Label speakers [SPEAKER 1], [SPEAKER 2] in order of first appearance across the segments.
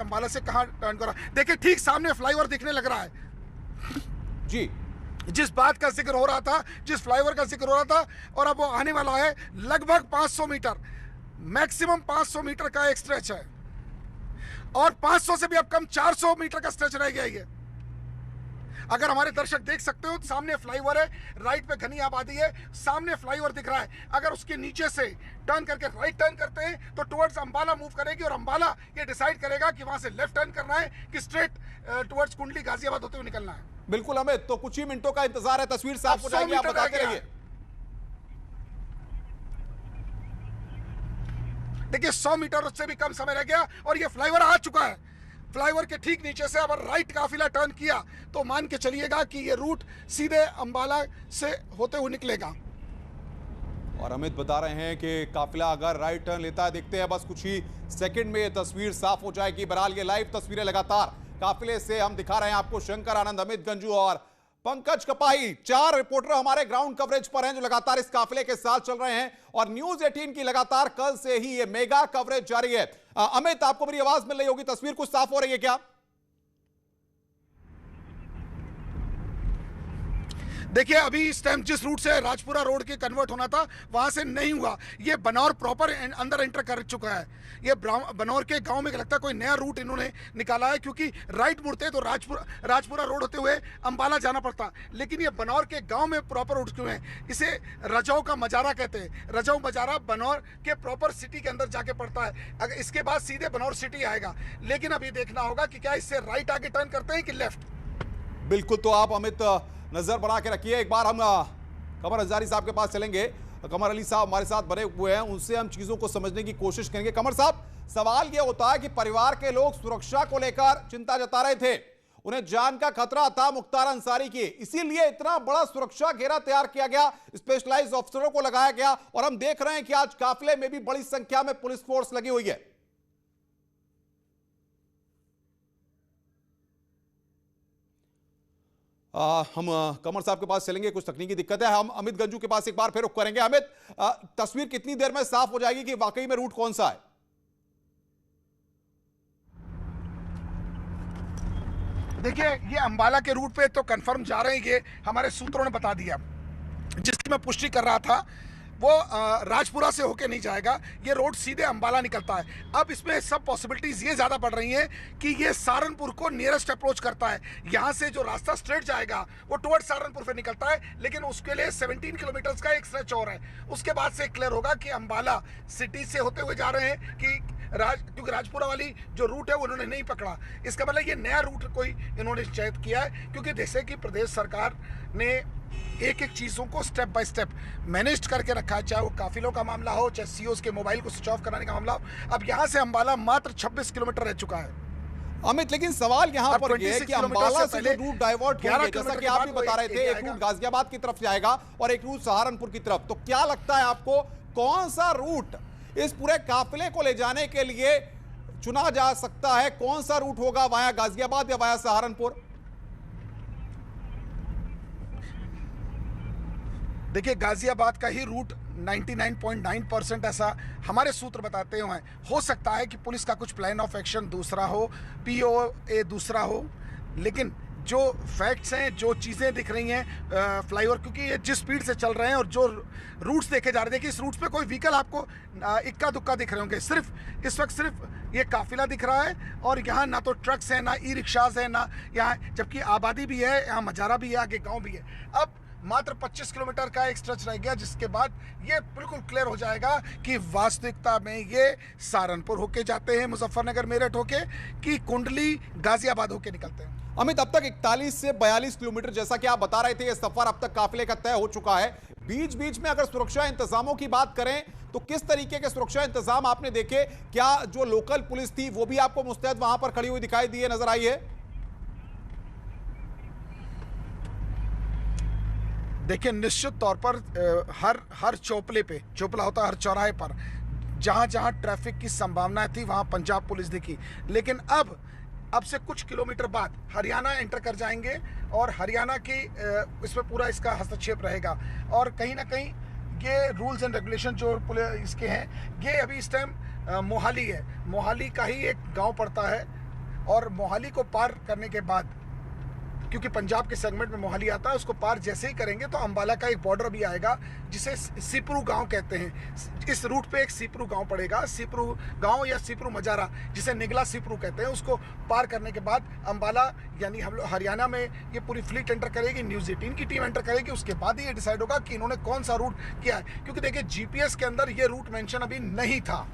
[SPEAKER 1] अंबाला से कहाँ टर्न कर रहा है। देखिए ठीक सामने फ्लाईओवर दिखने लग रहा है
[SPEAKER 2] जी,
[SPEAKER 1] जिस बात का जिक्र हो रहा था, जिस फ्लाईओवर का जिक्र हो रहा था, और अब वो आने वाला है। लगभग 500 मीटर, मैक्सिमम 500 मीटर का एक स्ट्रेच है, और 500 से भी अब कम 400 मीटर का स्ट्रेच रह गया ये। अगर हमारे दर्शक देख सकते हो तो सामने फ्लाईओवर है, राइट पे घनी आबादी है, सामने फ्लाईओवर दिख रहा है। अगर उसके नीचे से टर्न करके राइट टर्न करते हैं तो टुवर्ड्स अंबाला मूव करेगी, और अंबाला ये डिसाइड करेगा कि वहां से लेफ्ट टर्न करना है कि स्ट्रेट टुवर्ड्स कुंडली गाजियाबाद होते हुए निकलना है।
[SPEAKER 2] बिल्कुल अमित, तो कुछ ही मिनटों का इंतजार है, तस्वीर साफ हो जाएगी, आप बताते रहिए।
[SPEAKER 1] देखिए 100 मीटर से भी कम समय रह गया और ये फ्लाईओवर आ चुका है। फ्लाईओवर के ठीक नीचे से अगर राइट काफिला टर्न किया तो मान के चलिएगा कि ये रूट सीधे अंबाला से होते हुए निकलेगा।
[SPEAKER 2] और अमित बता रहे हैं कि काफिला अगर राइट टर्न लेता है, देखते हैं बस कुछ ही सेकंड में ये तस्वीर साफ हो जाएगी। बहरहाल ये लाइव तस्वीरें लगातार काफिले से हम दिखा रहे हैं आपको। शंकर आनंद, अमित गंजू और पंकज कपाही, 4 रिपोर्टर हमारे ग्राउंड कवरेज पर हैं जो लगातार इस काफिले के साथ चल रहे हैं, और न्यूज 18 की लगातार कल से ही ये मेगा कवरेज जारी है। अमित, आपको मेरी आवाज मिल रही होगी, तस्वीर कुछ साफ हो रही है क्या?
[SPEAKER 1] देखिए अभी इस टाइम जिस रूट से राजपुरा रोड के कन्वर्ट होना था वहां से नहीं हुआ, ये बनौर प्रॉपर अंदर एंटर कर चुका है। ये बनौर के गांव में लगता है कोई नया रूट इन्होंने निकाला है, क्योंकि राइट मुड़ते तो राजपुरा रोड होते हुए अंबाला जाना पड़ता, लेकिन ये बनौर के गांव में प्रॉपर उठ चुके हैं। इसे रजाऊ का मजारा कहते हैं। रजाऊ मजारा बनौर के प्रॉपर सिटी के अंदर जाके पड़ता है। अगर इसके बाद सीधे बनौर सिटी आएगा, लेकिन अभी देखना होगा कि क्या इससे राइट आगे टर्न करते हैं कि लेफ्ट।
[SPEAKER 2] बिल्कुल, तो आप अमित नजर बना के रखिए। एक बार हम कमर अंसारी साहब के पास चलेंगे। कमर अली साहब हमारे साथ बने हुए हैं, उनसे हम चीजों को समझने की कोशिश करेंगे। कमर साहब, सवाल यह होता है कि परिवार के लोग सुरक्षा को लेकर चिंता जता रहे थे, उन्हें जान का खतरा था मुख्तार अंसारी की, इसीलिए इतना बड़ा सुरक्षा घेरा तैयार किया गया, स्पेशलाइज्ड अफसरों को लगाया गया, और हम देख रहे हैं कि आज काफिले में भी बड़ी संख्या में पुलिस फोर्स लगी हुई है। हम कमर साहब के पास चलेंगे, कुछ तकनीकी दिक्कत है। हम अमित गंजू के पास एक बार फिर रुख करेंगे। अमित, तस्वीर कितनी देर में साफ हो जाएगी कि वाकई में रूट कौन सा है?
[SPEAKER 1] देखिए ये अंबाला के रूट पे तो कंफर्म जा रहे हैं, ये हमारे सूत्रों ने बता दिया। जिसकी मैं पुष्टि कर रहा था वो राजपुरा से होके नहीं जाएगा, ये रोड सीधे अंबाला निकलता है। अब इसमें सब पॉसिबिलिटीज ये ज़्यादा बढ़ रही हैं कि ये सहारनपुर को नियरेस्ट अप्रोच करता है। यहाँ से जो रास्ता स्ट्रेट जाएगा वो टुवर्ड सहारनपुर पे निकलता है, लेकिन उसके लिए 17 किलोमीटर का एक स्ट्रेच और है। उसके बाद से क्लियर होगा कि अंबाला सिटी से होते हुए जा रहे हैं कि क्योंकि राजपुरा वाली जो रूट है वो उन्होंने नहीं पकड़ा। इसका मतलब ये नया रूट कोई इन्होंने चयन किया है, क्योंकि जैसे कि प्रदेश सरकार ने एक एक चीज़ों को स्टेप बाय स्टेप मैनेज करके रखा है, चाहे वो काफिलों का मामला हो, चाहे सीओस के मोबाइल को स्विच ऑफ कराने का मामला हो। अब यहाँ से अंबाला मात्र 26 किलोमीटर रह चुका है।
[SPEAKER 2] अमित, लेकिन सवाल यहाँ पर यह है कि अंबाला से जो रूट डाइवर्ट होंगे, जैसा कि आप भी बता रहे थे, एक रूट गाजियाबाद की तरफ जाएगा और एक रूट सहारनपुर की तरफ, तो क्या लगता है आपको कौन सा रूट इस पूरे काफिले को ले जाने के लिए चुना जा सकता है? कौन सा रूट होगा, वाया गाजियाबाद या वाया सहारनपुर?
[SPEAKER 1] देखिए गाजियाबाद का ही रूट 99.9% ऐसा हमारे सूत्र बताते हैं। हो सकता है कि पुलिस का कुछ प्लान ऑफ एक्शन दूसरा हो, पीओए दूसरा हो, लेकिन जो फैक्ट्स हैं, जो चीज़ें दिख रही हैं फ्लाईओवर, क्योंकि ये जिस स्पीड से चल रहे हैं और जो रूट्स देखे जा रहे हैं, देखिए इस रूट पे कोई व्हीकल आपको इक्का दुक्का दिख रहे होंगे। सिर्फ इस वक्त सिर्फ ये काफिला दिख रहा है, और यहाँ ना तो ट्रक्स हैं, ना ई रिक्शाज हैं, ना यहाँ, जबकि आबादी भी है, यहाँ मजारा भी है, आगे गाँव भी है। अब मात्र 25 किलोमीटर का एक स्ट्रेच रह गया, जिसके बाद ये बिल्कुल क्लियर हो जाएगा कि वास्तविकता में ये सहारनपुर होके जाते हैं, मुजफ्फरनगर मेरठ होके, कि कुंडली गाजियाबाद होके निकलते हैं।
[SPEAKER 2] अमित, अब तक 41 से 42 किलोमीटर जैसा कि आप बता रहे थे, ये सफर अब तक काफिले का तय हो चुका है। बीच बीच में अगर सुरक्षा इंतजामों की बात करें तो किस तरीके के सुरक्षा इंतजाम आपने देखे? क्या जो लोकल पुलिस थी वो भी आपको मुस्तैद वहां पर खड़ी हुई दिखाई दी है, नजर आई है?
[SPEAKER 1] देखिए निश्चित तौर पर हर चौपले पे, चौपला होता है हर चौराहे पर, जहां जहां ट्रैफिक की संभावनाएं थी वहां पंजाब पुलिस दिखी। लेकिन अब से कुछ किलोमीटर बाद हरियाणा एंटर कर जाएंगे, और हरियाणा की इसमें पूरा इसका हस्तक्षेप रहेगा। और कहीं ना कहीं ये रूल्स एंड रेगुलेशन जो पुलिस इसके हैं, ये अभी इस टाइम मोहाली है, मोहाली का ही एक गांव पड़ता है और मोहाली को पार करने के बाद, क्योंकि पंजाब के सेगमेंट में मोहाली आता है, उसको पार जैसे ही करेंगे तो अंबाला का एक बॉर्डर भी आएगा जिसे सिपरू गांव कहते हैं। इस रूट पे एक सिपरू गांव पड़ेगा, सिपरू गांव या सिपरू मजारा, जिसे निगला सिपरू कहते हैं। उसको पार करने के बाद अंबाला यानी हम लोग हरियाणा में ये पूरी फ्लीट एंटर करेगी, न्यूज़ 18 की टीम एंटर करेगी। उसके बाद ही ये डिसाइड होगा कि इन्होंने कौन सा रूट किया है, क्योंकि देखिए जीपीएस के अंदर ये रूट मेंशन अभी नहीं था।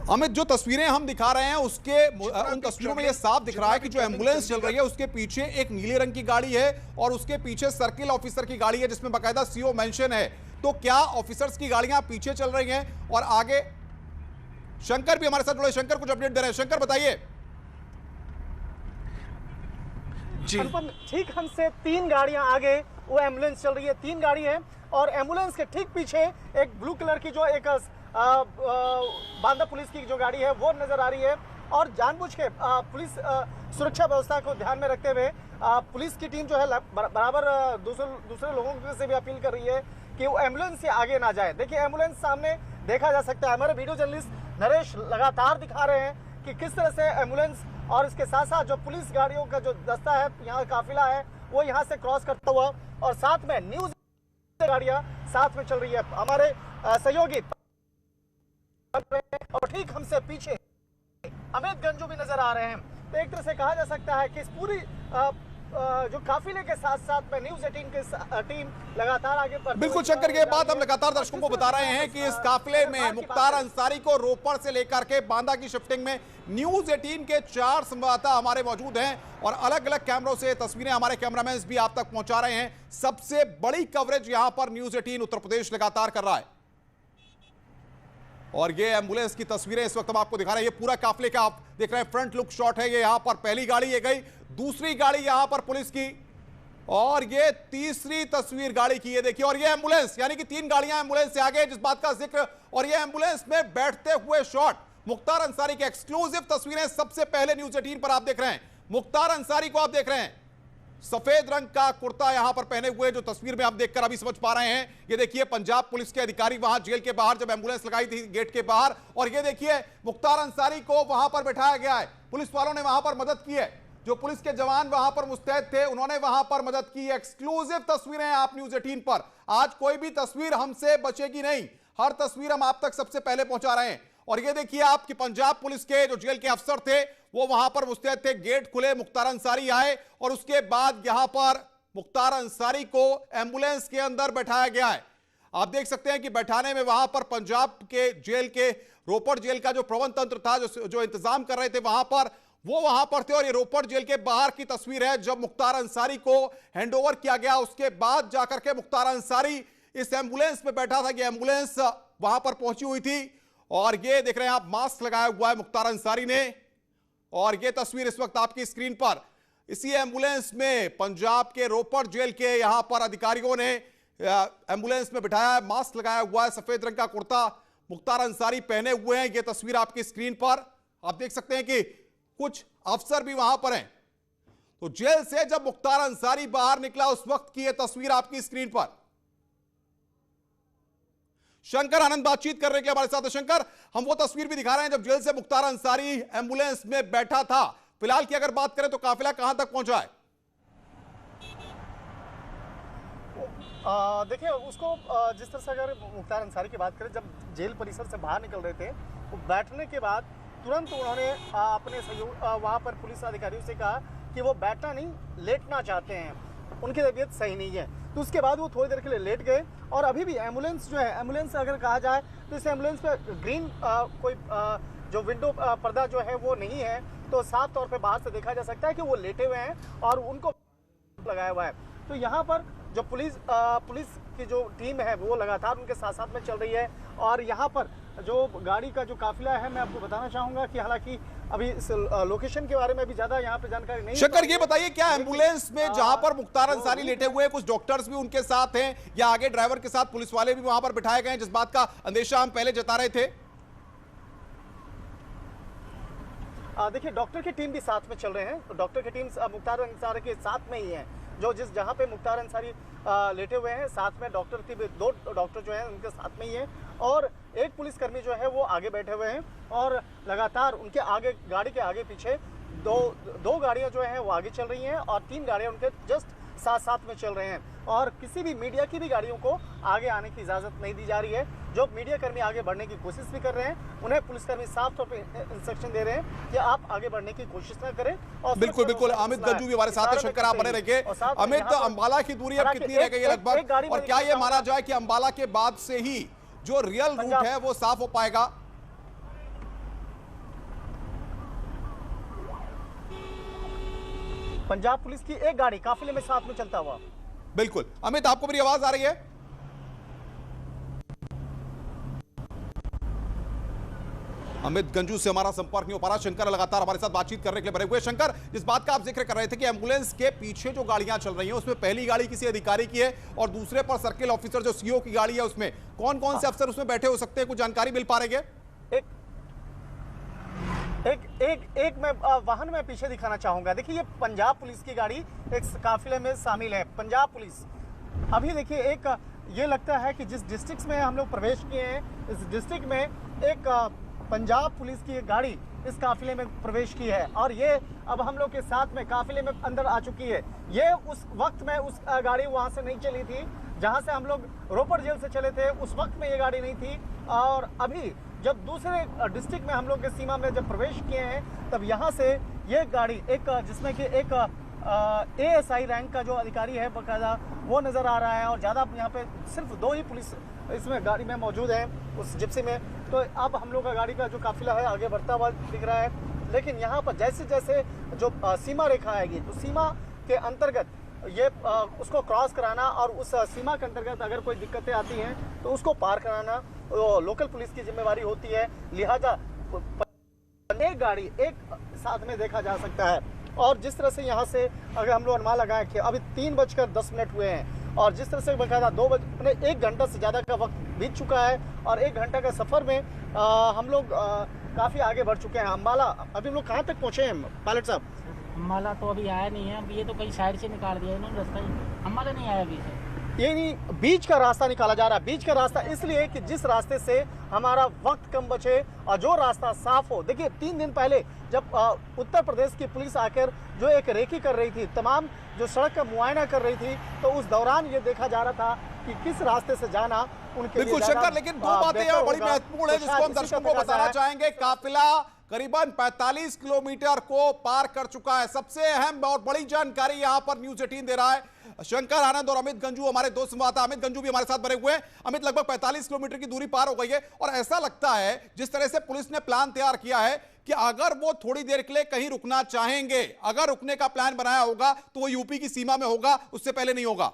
[SPEAKER 2] अमित, जो तस्वीरें हम दिखा रहे हैं उसके उन तस्वीरों में ये साफ दिख रहा है कि जो एम्बुलेंस चल रही है उसके पीछे एक नीले रंग की गाड़ी है और उसके पीछे सर्किल ऑफिसर की गाड़ी है जिसमें बाकायदा सीओ मेंशन है। तो क्या ऑफिसर्स की गाड़ियां पीछे चल रही हैं और आगे? शंकर भी हमारे साथ जुड़े, शंकर कुछ अपडेट दे रहे हैं। शंकर बताइए।
[SPEAKER 3] जी, ठीक हमसे 3 गाड़ियां आगे वो एम्बुलेंस चल रही है, 3 गाड़ी है और एम्बुलेंस के ठीक पीछे एक ब्लू कलर की जो एक बांदा पुलिस की जो गाड़ी है वो नजर आ रही है। और जानबूझ के पुलिस सुरक्षा व्यवस्था को ध्यान में रखते हुए पुलिस की टीम जो है बराबर दूसरे लोगों से भी अपील कर रही है कि वो एम्बुलेंस से आगे ना जाए। देखिए एम्बुलेंस सामने देखा जा सकता है, हमारे वीडियो जर्नलिस्ट नरेश लगातार दिखा रहे हैं कि किस तरह से एम्बुलेंस और इसके साथ साथ जो पुलिस गाड़ियों का जो दस्ता है, यहाँ काफिला है, वो यहाँ से क्रॉस करता हुआ और साथ में न्यूज गाड़ियां साथ में चल रही है। हमारे सहयोगी और ठीक हमसे पीछे अमित गंजू भी नजर आ रहे हैं। तो एक तरह से कहा जा सकता है कि इस पूरी जो काफिले के साथ साथ में न्यूज़ 18 की टीम लगातार आगे बढ़।
[SPEAKER 2] बिल्कुल शंकर, ये बात हम लगातार दर्शकों को बता रहे हैं कि इस काफिले में मुख्तार अंसारी को रोपड़ से लेकर के बांदा की शिफ्टिंग में न्यूज़ 18 के 4 संवाददाता हमारे मौजूद हैं और अलग अलग कैमरों से तस्वीरें हमारे कैमरामैन भी आप तक पहुंचा रहे हैं। सबसे बड़ी कवरेज यहां पर न्यूज़ 18 उत्तर प्रदेश लगातार कर रहा है और ये एम्बुलेंस की तस्वीरें इस वक्त हम आपको दिखा रहे हैं। ये पूरा काफिले का आप देख रहे हैं, फ्रंट लुक शॉट है। ये यहां पर पहली गाड़ी ये गई, दूसरी गाड़ी यहां पर पुलिस की और ये तीसरी तस्वीर गाड़ी की, ये देखिए। और ये एम्बुलेंस, यानी कि 3 गाड़ियां एम्बुलेंस से आगे, जिस बात का जिक्र, और ये एम्बुलेंस में बैठते हुए शॉट मुख्तार अंसारी के एक्सक्लूसिव तस्वीरें सबसे पहले न्यूज़ 18 पर आप देख रहे हैं। मुख्तार अंसारी को आप देख रहे हैं, सफेद रंग का कुर्ता यहां पर पहने हुए, जो तस्वीर में आप देखकर अभी समझ पा रहे हैं। ये देखिए पंजाब पुलिस के अधिकारी वहां जेल के बाहर जब एम्बुलेंस लगाई थी गेट के बाहर, और ये देखिए मुख्तार अंसारी को वहां पर बैठाया गया है। पुलिस वालों ने वहां पर मदद की है, जो पुलिस के जवान वहां पर मुस्तैद थे उन्होंने वहां पर मदद की। एक्सक्लूसिव तस्वीरें आप न्यूज़ 18 पर, आज कोई भी तस्वीर हमसे बचेगी नहीं, हर तस्वीर हम आप तक सबसे पहले पहुंचा रहे हैं। और ये देखिए आप कि पंजाब पुलिस के जो जेल के अफसर थे वो वहां पर मुस्तैद थे, गेट खुले, मुख्तार अंसारी आए और उसके बाद यहां पर मुख्तार अंसारी को एम्बुलेंस के अंदर बैठाया गया है। आप देख सकते हैं कि बैठाने में वहां पर पंजाब के जेल के, रोपड़ जेल का जो प्रबंध तंत्र था, जो इंतजाम कर रहे थे वहां पर, वो वहां पर थे। और ये रोपड़ जेल के बाहर की तस्वीर है जब मुख्तार अंसारी को हैंडओवर किया गया, उसके बाद जाकर के मुख्तार अंसारी इस एम्बुलेंस में बैठा था। ये एम्बुलेंस वहां पर पहुंची हुई थी और ये देख रहे हैं आप, मास्क लगाया हुआ है मुख्तार अंसारी ने। और ये तस्वीर इस वक्त आपकी स्क्रीन पर, इसी एम्बुलेंस में पंजाब के रोपड़ जेल के यहां पर अधिकारियों ने एम्बुलेंस में बिठाया है, मास्क लगाया हुआ है, सफेद रंग का कुर्ता मुख्तार अंसारी पहने हुए हैं। ये तस्वीर आपकी स्क्रीन पर आप देख सकते हैं कि कुछ अफसर भी वहां पर हैं। तो जेल से जब मुख्तार अंसारी बाहर निकला उस वक्त की यह तस्वीर आपकी स्क्रीन पर। शंकर आनंद बातचीत कर रहे हैं हमारे साथ। शंकर, हम वो तस्वीर भी दिखा रहे हैं जब जेल से मुख्तार अंसारी एम्बुलेंस में बैठा था। फिलहाल की अगर बात करें तो काफिला कहां तक पहुंचा है?
[SPEAKER 3] देखिए उसको जिस तरह से अगर मुख्तार अंसारी की बात करें, जब जेल परिसर से बाहर निकल रहे थे तो बैठने के बाद तुरंत उन्होंने अपने सहयोग वहाँ पर पुलिस अधिकारियों से कहा कि वो बैठना नहीं, लेटना चाहते हैं, उनकी तबीयत सही नहीं है। तो उसके बाद वो थोड़ी देर के लिए लेट गए और अभी भी एम्बुलेंस जो है, एम्बुलेंस अगर कहा जाए तो इस एम्बुलेंस पे ग्रीन कोई जो विंडो पर्दा जो है वो नहीं है, तो साफ तौर पे बाहर से देखा जा सकता है कि वो लेटे हुए हैं और उनको लगाया हुआ है। तो यहाँ पर जो पुलिस की जो टीम है वो लगातार उनके साथ साथ में चल रही है। और यहाँ पर जो गाड़ी का जो काफिला है, मैं आपको बताना चाहूँगा कि हालांकि अभी इस लोकेशन के बारे में भी ज़्यादा यहाँ पे जानकारी नहीं।
[SPEAKER 2] शंकर, ये बताइए क्या एम्बुलेंस में जहां पर मुख्तार अंसारी लेटे हुए हैं, कुछ डॉक्टर्स भी उनके साथ हैं या आगे ड्राइवर के साथ पुलिस वाले भी वहां पर बिठाए गए हैं, जिस बात का अंदेशा हम पहले जता रहे थे?
[SPEAKER 3] देखिए डॉक्टर की टीम भी साथ में चल रहे हैं। तो डॉक्टर की टीम मुख्तार अंसारी के साथ में ही है, जो जहाँ पे मुख्तार अंसारी लेटे हुए हैं, साथ में डॉक्टर की 2 डॉक्टर जो हैं उनके साथ में ही है और एक पुलिसकर्मी जो है वो आगे बैठे हुए हैं और लगातार उनके आगे, गाड़ी के आगे पीछे दो गाड़ियां जो है वो आगे चल रही हैं और 3 गाड़ियां उनके जस्ट साथ साथ में चल रहे हैं और किसी भी मीडिया की भी गाड़ियों को आगे आने की इजाजत नहीं दी जा रही है। जो मीडिया कर्मी आगे बढ़ने की कोशिश भी कर रहे हैं उन्हें पुलिसकर्मी साफ तौर पर इंस्ट्रक्शन दे रहे हैं कि आप आगे बढ़ने की कोशिश ना करें। और
[SPEAKER 2] बिल्कुल बिल्कुल, अमित गंजू भी हमारे साथ है। शंकर आप बने रहिए। अमित, अंबाला की दूरी अब कितनी रह गई है लगभग, और क्या ये माना जाए कि अंबाला के बाद से ही जो रियल रूट है वो साफ हो पाएगा?
[SPEAKER 3] पंजाब पुलिस की एक गाड़ी काफिले में साथ में चलता हुआ।
[SPEAKER 2] बिल्कुल अमित, आपको मेरी आवाज आ रही है? अमित गंजू से हमारा संपर्क नहीं हो पा रहा। शंकर लगातार हमारे साथ बातचीत करने के लिए बने हुए। शंकर, जिस बात का आप जिक्र कर रहे थे कि एम्बुलेंस के पीछे जो गाड़ियां चल रही हैं उसमें पहली गाड़ी किसी अधिकारी की है और दूसरे पर सर्किल ऑफिसर जो सीओ की गाड़ी है, उसमें कौन कौन से अफसर उसमें बैठे हो सकते हैं, कुछ जानकारी मिल पा रही है?
[SPEAKER 3] एक मैं वाहन में पीछे दिखाना चाहूंगा। देखिए, ये पंजाब पुलिस की गाड़ी एक काफिले में शामिल है। पंजाब पुलिस अभी देखिए, एक ये लगता है कि जिस डिस्ट्रिक्ट में हम लोग प्रवेश किए हैं इस डिस्ट्रिक्ट में एक पंजाब पुलिस की एक गाड़ी इस काफिले में प्रवेश की है और ये अब हम लोग के साथ में काफिले में अंदर आ चुकी है। ये उस वक्त में उस गाड़ी वहां से नहीं चली थी जहां से हम लोग रोपड़ जेल से चले थे, उस वक्त में ये गाड़ी नहीं थी। और अभी जब दूसरे डिस्ट्रिक्ट में हम लोग के सीमा में जब प्रवेश किए हैं तब यहाँ से ये गाड़ी एक जिसमें कि एक ASI रैंक का जो अधिकारी है बकायदा वो नज़र आ रहा है और ज़्यादा यहाँ पे सिर्फ 2 ही पुलिस इसमें गाड़ी में मौजूद है उस जिप्सी में। तो अब हम लोग का गाड़ी का जो काफिला है आगे बढ़ता हुआ दिख रहा है। लेकिन यहाँ पर जैसे जैसे जो सीमा रेखा आएगी तो सीमा के अंतर्गत ये उसको क्रॉस कराना और उस सीमा के अंतर्गत अगर कोई दिक्कतें आती हैं तो उसको पार कराना लोकल पुलिस की जिम्मेवारी होती है। लिहाजा एक गाड़ी एक साथ में देखा जा सकता है। और जिस तरह से यहाँ से अगर हम लोग अनुमान लगाएं कि अभी 3:10 हुए हैं और जिस तरह से बकायदा 1 घंटा से ज़्यादा का वक्त बीत चुका है और 1 घंटा का सफ़र में हम लोग काफ़ी आगे बढ़ चुके हैं। अम्बाला अभी हम लोग कहाँ तक पहुँचे हैं पायलट साहब?
[SPEAKER 4] अम्बाला तो अभी आया नहीं है, ये तो कहीं साइड से निकाल दिया इन्होंने रास्ता ही, अम्बाला नहीं आया अभी से।
[SPEAKER 3] ये नहीं, बीच का रास्ता निकाला जा रहा है। बीच का रास्ता इसलिए कि जिस रास्ते से हमारा वक्त कम बचे और जो रास्ता साफ हो। देखिए, 3 दिन पहले जब उत्तर प्रदेश की पुलिस आकर जो एक रेकी कर रही थी, तमाम जो सड़क का मुआयना कर रही थी, तो उस दौरान ये देखा जा रहा था कि किस रास्ते से जाना उनके लिए
[SPEAKER 2] बिल्कुल शंकर, लेकिन 2 बातें यहाँ बड़ी महत्वपूर्ण है जिसको हम दर्शकों को बताना चाहेंगे। काफिला करीबन 45 किलोमीटर को पार कर चुका है। सबसे अहम और बड़ी जानकारी यहां पर न्यूज़ 18 दे रहा है। शंकर आनंद और अमित गंजू हमारे दो संवाददाता, अमित गंजू भी हमारे साथ बने हुए हैं। अमित, लगभग 45 किलोमीटर की दूरी पार हो गई है और ऐसा लगता है जिस तरह से पुलिस ने प्लान तैयार किया है कि अगर वो थोड़ी देर के लिए कहीं रुकना चाहेंगे, अगर रुकने का प्लान बनाया होगा तो वो यूपी की सीमा में होगा, उससे पहले नहीं होगा।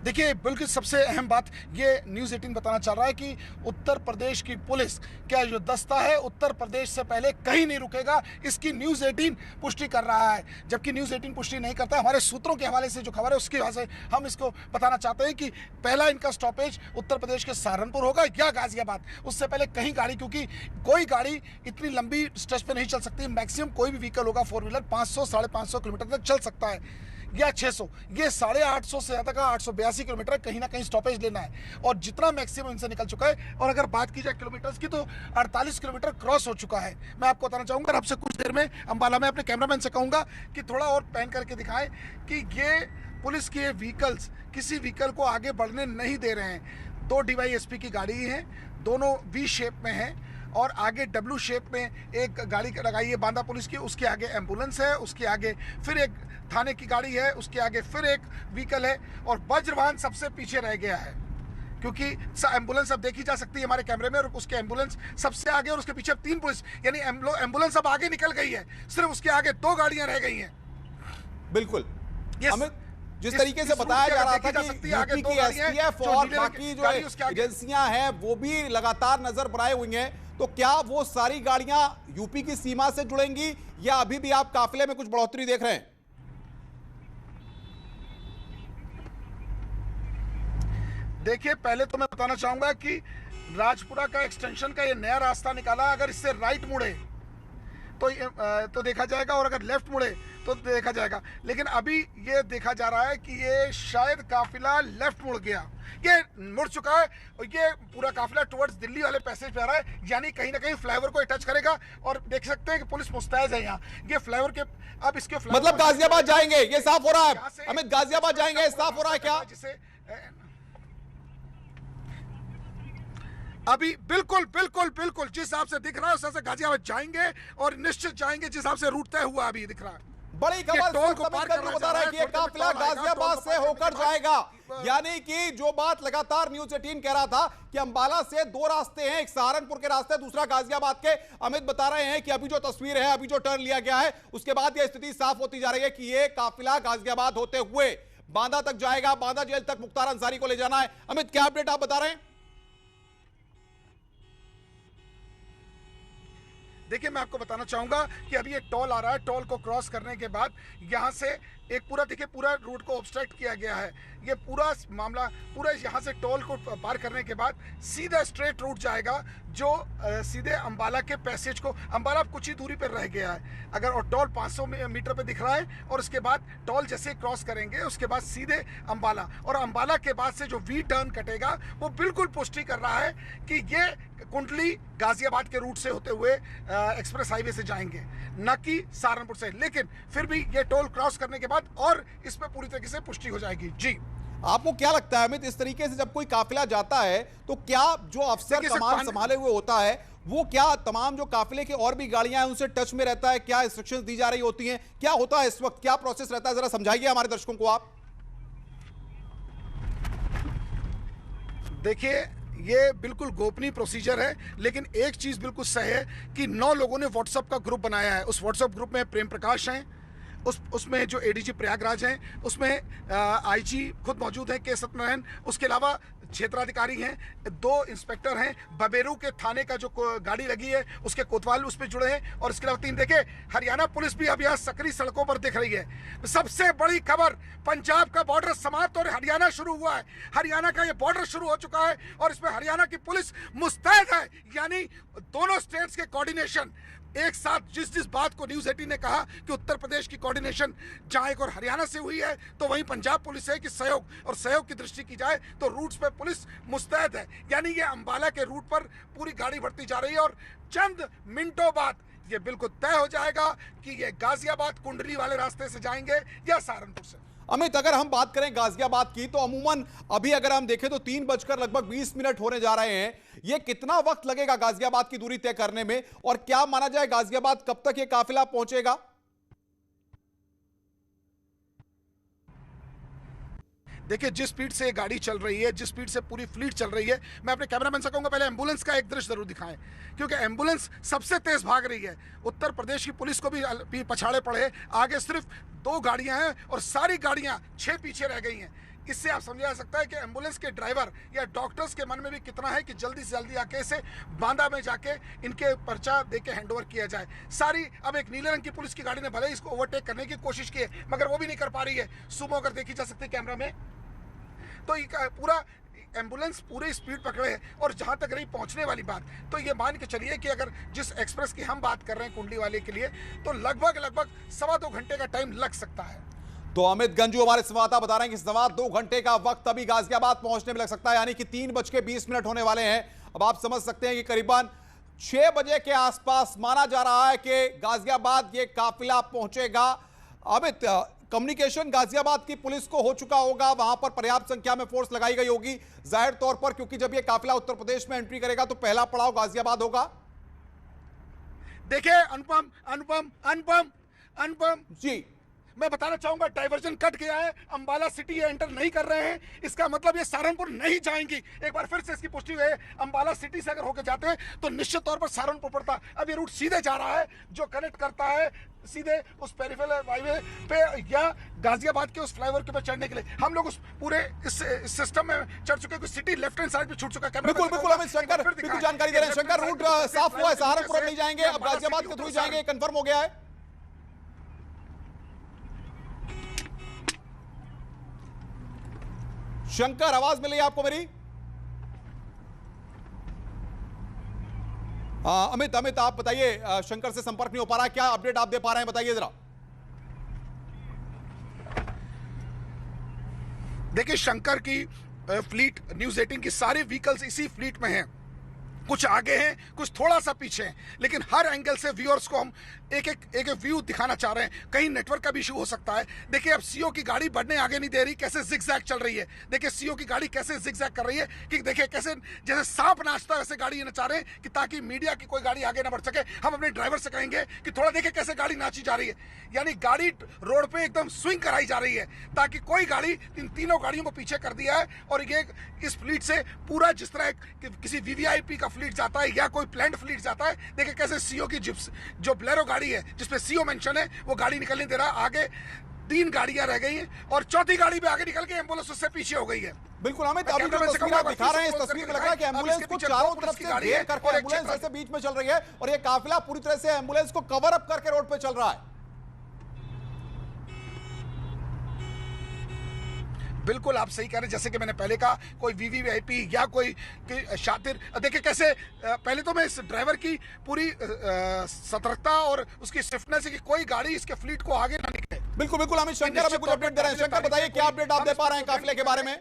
[SPEAKER 1] देखिए, बिल्कुल सबसे अहम बात ये न्यूज़ 18 बताना चाह रहा है कि उत्तर प्रदेश की पुलिस क्या जो दस्ता है उत्तर प्रदेश से पहले कहीं नहीं रुकेगा, इसकी न्यूज़ 18 पुष्टि कर रहा है। जबकि न्यूज़ 18 पुष्टि नहीं करता, हमारे सूत्रों के हवाले से जो खबर है उसकी वजह से हम इसको बताना चाहते हैं कि पहला इनका स्टॉपेज उत्तर प्रदेश के सहारनपुर होगा या गाजियाबाद, उससे पहले कहीं गाड़ी, क्योंकि कोई गाड़ी इतनी लंबी स्ट्रेच पे नहीं चल सकती। मैक्सिमम कोई भी व्हीकल होगा 4 व्हीलर 500 550 किलोमीटर तक चल सकता है या 600, ये 850 से ज़्यादा का 882 किलोमीटर कहीं ना कहीं स्टॉपेज लेना है और जितना मैक्सिमम इनसे निकल चुका है। और अगर बात की जाए किलोमीटर्स की तो 48 किलोमीटर क्रॉस हो चुका है। मैं आपको बताना चाहूँगा, आपसे कुछ देर में अम्बाला में अपने कैमरामैन से कहूँगा कि थोड़ा और पैन करके दिखाएं कि ये पुलिस के व्हीकल्स किसी व्हीकल को आगे बढ़ने नहीं दे रहे हैं। 2 DYSP की गाड़ी है, दोनों V शेप में है और आगे W शेप में एक गाड़ी लगाई है बांदा पुलिस की, उसके आगे एम्बुलेंस है, उसके आगे फिर एक थाने की गाड़ी है, उसके आगे फिर एक व्हीकल है और वज्रवाहन सबसे पीछे रह गया है क्योंकि एम्बुलेंस अब देखी जा सकती है हमारे कैमरे में और उसके एम्बुलेंस सबसे आगे और उसके पीछे 3 पुलिस, यानी एम्बुलेंस अब आगे निकल गई है, सिर्फ उसके आगे 2 गाड़ियां रह गई हैं।
[SPEAKER 2] बिल्कुल अमित, जिस तरीके से बताया जा रहा था कि यूपी की STF और बाकी जो एजेंसियां हैं वो भी लगातार नजर बनाए हुई हैं, तो क्या वो सारी गाड़ियां यूपी की सीमा से जुड़ेंगी या अभी भी आप काफिले में कुछ बढ़ोतरी देख रहे हैं?
[SPEAKER 1] देखिए, पहले तो मैं बताना चाहूंगा कि राजपुरा का एक्सटेंशन का ये नया रास्ता निकाला, अगर इससे राइट मुड़े तो देखा जाएगा और अगर लेफ्ट मुड़े तो देखा जाएगा। लेकिन अभी ये देखा जा रहा है कि ये शायद काफिला लेफ्ट मुड़ गया, ये मुड़ चुका है और ये पूरा काफिला टुवर्ड्स दिल्ली वाले पैसेज पे आ रहा है, यानी कहीं ना कहीं फ्लाईओवर को टच करेगा। और देख सकते हैं कि पुलिस मुस्तैद है यहाँ, ये फ्लाईओवर के अब इसके
[SPEAKER 2] मतलब गाजियाबाद जाएंगे, ये साफ हो रहा है अमित, गाजियाबाद जाएंगे, साफ हो रहा है क्या?
[SPEAKER 1] जिसे अभी बिल्कुल बिल्कुल बिल्कुल जिस हिसाब से दिख रहा है उस हिसाब से गाजियाबाद जाएंगे और निश्चित जाएंगे, जिस हिसाब से रूट तय हुआ अभी दिख रहा है।
[SPEAKER 2] बड़ी खबर
[SPEAKER 1] टोल को पार करना
[SPEAKER 2] बता रहा है कि ये काफिला गाजियाबाद से होकर जाएगा, यानी कि जो बात लगातार न्यूज़ 18 कह रहा था कि अंबाला से दो रास्ते हैं, एक सहारनपुर के रास्ते, दूसरा गाजियाबाद के। अमित बता रहे हैं कि अभी जो तस्वीर है, अभी जो टर्न लिया गया है, उसके बाद यह स्थिति साफ होती जा रही है कि ये काफिला गाजियाबाद होते हुए बांदा तक जाएगा, बांदा जेल तक मुख्तार अंसारी को ले जाना है। अमित, क्या अपडेट आप बता रहे हैं?
[SPEAKER 1] देखिए, मैं आपको बताना चाहूंगा कि अभी ये टोल आ रहा है, टोल को क्रॉस करने के बाद यहां से एक पूरा देखिए पूरा रूट को ऑब्स्ट्रक्ट किया गया है। ये पूरा मामला पूरा यहाँ से टोल को पार करने के बाद सीधा स्ट्रेट रूट जाएगा जो सीधे अंबाला के पैसेज को, अंबाला कुछ ही दूरी पर रह गया है अगर, और टोल 500 मीटर पे दिख रहा है, और उसके बाद टोल जैसे क्रॉस करेंगे उसके बाद सीधे अंबाला, और अंबाला के बाद से जो वी टर्न कटेगा वो बिल्कुल पुष्टि कर रहा है कि ये कुंडली गाजियाबाद के रूट से होते हुए एक्सप्रेस हाईवे से जाएंगे, न कि सहारनपुर से। लेकिन फिर भी ये टोल क्रॉस करने के बाद और इस पे पूरी तरीके से पुष्टि हो जाएगी। जी,
[SPEAKER 2] आपको क्या लगता है अमित, इस तरीके से जब कोई काफिला जाता है तो क्या जो अफसर कमान संभाले हुए होता है वो क्या तमाम जो काफिले की और भी गाड़ियां हैं उनसे टच में रहता है, क्या इंस्ट्रक्शंस दी जा रही होती हैं, क्या होता है इस वक्त, क्या प्रोसेस रहता है, जरा समझाइए हमारे दर्शकों को आप।
[SPEAKER 1] देखिए, ये बिल्कुल गोपनीय प्रोसीजर है, लेकिन एक चीज बिल्कुल सही है कि 9 लोगों ने व्हाट्सएप का ग्रुप बनाया है। उस व्हाट्सएप ग्रुप में प्रेम प्रकाश हैं, उसमें जो एडीजी प्रयागराज हैं, उसमें आईजी खुद मौजूद हैं के सत्यनारायण, उसके अलावा क्षेत्राधिकारी हैं, 2 इंस्पेक्टर हैं, बबेरू के थाने का जो गाड़ी लगी है उसके कोतवाल उस पर जुड़े हैं, और इसके अलावा 3 देखे हरियाणा पुलिस भी अब यहाँ सक्रिय सड़कों पर दिख रही है। सबसे बड़ी खबर, पंजाब का बॉर्डर समाप्त और हरियाणा शुरू हुआ है। हरियाणा का ये बॉर्डर शुरू हो चुका है और इसमें हरियाणा की पुलिस मुस्तैद है, यानी दोनों स्टेट्स के कोऑर्डिनेशन एक साथ। जिस बात को न्यूज़ 18 ने कहा कि उत्तर प्रदेश की कोऑर्डिनेशन जहां एक और हरियाणा से हुई है, तो वहीं पंजाब पुलिस है कि सहयोग, और सहयोग की दृष्टि की जाए तो रूट्स पे पुलिस मुस्तैद है, यानी ये अंबाला के रूट पर पूरी गाड़ी बढ़ती जा रही है और चंद मिनटों बाद ये बिल्कुल तय हो जाएगा कि ये गाजियाबाद कुंडली वाले रास्ते से जाएंगे या सहारनपुर से।
[SPEAKER 2] अमित, अगर हम बात करें गाजियाबाद की तो अमूमन अभी अगर हम देखें तो 3:20 होने जा रहे हैं। ये कितना वक्त लगेगा गाजियाबाद की दूरी तय करने में, और क्या माना जाए गाजियाबाद कब तक ये काफिला पहुंचेगा?
[SPEAKER 1] देखिए, जिस स्पीड से ये गाड़ी चल रही है, जिस स्पीड से पूरी फ्लीट चल रही है, मैं अपने कैमरामैन से कहूंगा पहले एम्बुलेंस का एक दृश्य जरूर दिखाएं, क्योंकि एम्बुलेंस सबसे तेज भाग रही है। उत्तर प्रदेश की पुलिस को भी पछाड़े पड़े, आगे सिर्फ 2 गाड़ियां हैं और सारी गाड़ियां 6 पीछे रह गई हैं। इससे आप समझा जा सकता है कि एम्बुलेंस के ड्राइवर या डॉक्टर्स के मन में भी कितना है कि जल्दी से जल्दी आके इसे बांदा में जाके इनके पर्चा दे के हैंडओवर किया जाए। सारी अब एक नीले रंग की पुलिस की गाड़ी ने भले इसको ओवरटेक करने की कोशिश की है, मगर वो भी नहीं कर पा रही है। सुमो अगर देखी जा सकती है कैमरा में, तो पूरा एम्बुलेंस पूरे स्पीड पकड़े है। और जहां तक रही पहुंचने वाली बात, तो ये मान के चलिए कि अगर जिस एक्सप्रेस की हम बात कर रहे हैं कुंडली वाले के लिए, तो लगभग 2.25 घंटे का टाइम लग सकता है।
[SPEAKER 2] तो अमित गंजू हमारे संवाददाता बता रहे हैं कि 2 घंटे का वक्त अभी गाजियाबाद पहुंचने में लग सकता है, यानी कि 3:20 होने वाले हैं। अब आप समझ सकते हैं कि करीबन 6 बजे के आसपास माना जा रहा है कि गाजियाबाद ये काफिला पहुंचेगा। अमित, कम्युनिकेशन गाजियाबाद की पुलिस को हो चुका होगा, वहां पर पर्याप्त संख्या में फोर्स लगाई गई होगी जाहिर तौर पर, क्योंकि जब ये काफिला उत्तर प्रदेश में एंट्री करेगा तो पहला पड़ाव गाजियाबाद होगा।
[SPEAKER 1] देखिए अनुपम
[SPEAKER 2] जी,
[SPEAKER 1] मैं बताना चाहूंगा, डाइवर्जन कट गया है, अंबाला सिटी एंटर नहीं कर रहे हैं, इसका मतलब ये सहारनपुर नहीं जाएंगी। एक बार फिर से इसकी पुष्टि हुई है, अंबाला सिटी से अगर होकर जाते हैं तो निश्चित तौर पर सहारनपुर पड़ता। अब ये रूट सीधे जा रहा है जो कनेक्ट करता है सीधे उस पेरिफेरल हाईवे पे या गाजियाबाद के उस फ्लाईओवर के ऊपर चढ़ने के लिए। हम लोग उस पूरे इस सिस्टम में चढ़ चुके हैं, सिटी लेफ्ट हैंड साइड पे छूट चुका है।
[SPEAKER 2] बिल्कुल अमित, शंकर बिल्कुल जानकारी दे रहे हैं। शंकर, रूट साफ हुआ है, सहारनपुर नहीं जाएंगे, अब गाजियाबाद के थ्रू जाएंगे, कंफर्म हो गया है। शंकर, आवाज मिल रही है आपको मेरी? अमित आप बताइए, शंकर से संपर्क नहीं हो पा रहा है, क्या अपडेट आप दे पा रहे हैं, बताइए जरा।
[SPEAKER 1] देखिए शंकर की फ्लीट, न्यूज़ 18 की सारी व्हीकल्स इसी फ्लीट में हैं। कुछ आगे हैं, कुछ थोड़ा सा पीछे हैं, लेकिन हर एंगल से व्यूअर्स को हम एक व्यू दिखाना चाह रहे हैं। कहीं नेटवर्क का भी इशू हो सकता है। देखिए अब सीओ की गाड़ी बढ़ने आगे नहीं दे रही, कैसे जिगजैग चल रही है। देखिए सीओ की गाड़ी कैसे जिगजैग कर रही है कि देखिए कैसे जैसे सांप नाचता है वैसे गाड़ी ये नचा रहे हैं कि ताकि मीडिया की कोई गाड़ी आगे ना बढ़ सके। हम अपने ड्राइवर से कहेंगे कि थोड़ा देखिए कैसे गाड़ी नाची जा रही है, यानी गाड़ी रोड पे एकदम स्विंग कराई जा रही है ताकि कोई गाड़ी इन तीनों गाड़ियों को पीछे कर दिया है। और ये इस फ्लीट से पूरा जिस तरह किसी वीवीआईपी का फ्लीट जाता है या कोई प्लान्ड फ्लीट जाता है, देखिए कैसे सीओ की जिप्स जो ब्लेरो गाड़ी है जिसपे सीओ मेंशन है वो गाड़ी निकलने दे रहा है। आगे 3 गाड़ियां रह गई हैं और चौथी गाड़ी भी आगे निकल के एम्बुलेंस उससे पीछे हो गई है।
[SPEAKER 2] बिल्कुल अमित, अभी जो तस्वीर आप दिखा रहे हैं इस तस्वीर में लग रहा है कि एम्बुलेंस को चारों तरफ से घेर करके एम्बुलेंस ऐसे बीच में चल रही है और ये काफिला पूरी तरह से एम्बुलेंस को कवर अप करके रोड पे चल रहा है।
[SPEAKER 1] बिल्कुल आप सही कह रहे हैं, जैसे कि मैंने पहले कहा कोई वीवीआईपी या कोई शातिर। देखिए कैसे पहले तो मैं इस ड्राइवर की पूरी सतर्कता और उसकी स्विफ्टनेस है कि कोई गाड़ी इसके फ्लीट को आगे ना निकले।
[SPEAKER 2] बिल्कुल बिल्कुल अमित, शंकर हमें कुछ अपडेट दे रहे हैं। शंकर बताइए क्या अपडेट आप दे पा रहे हैं काफिले के बारे में?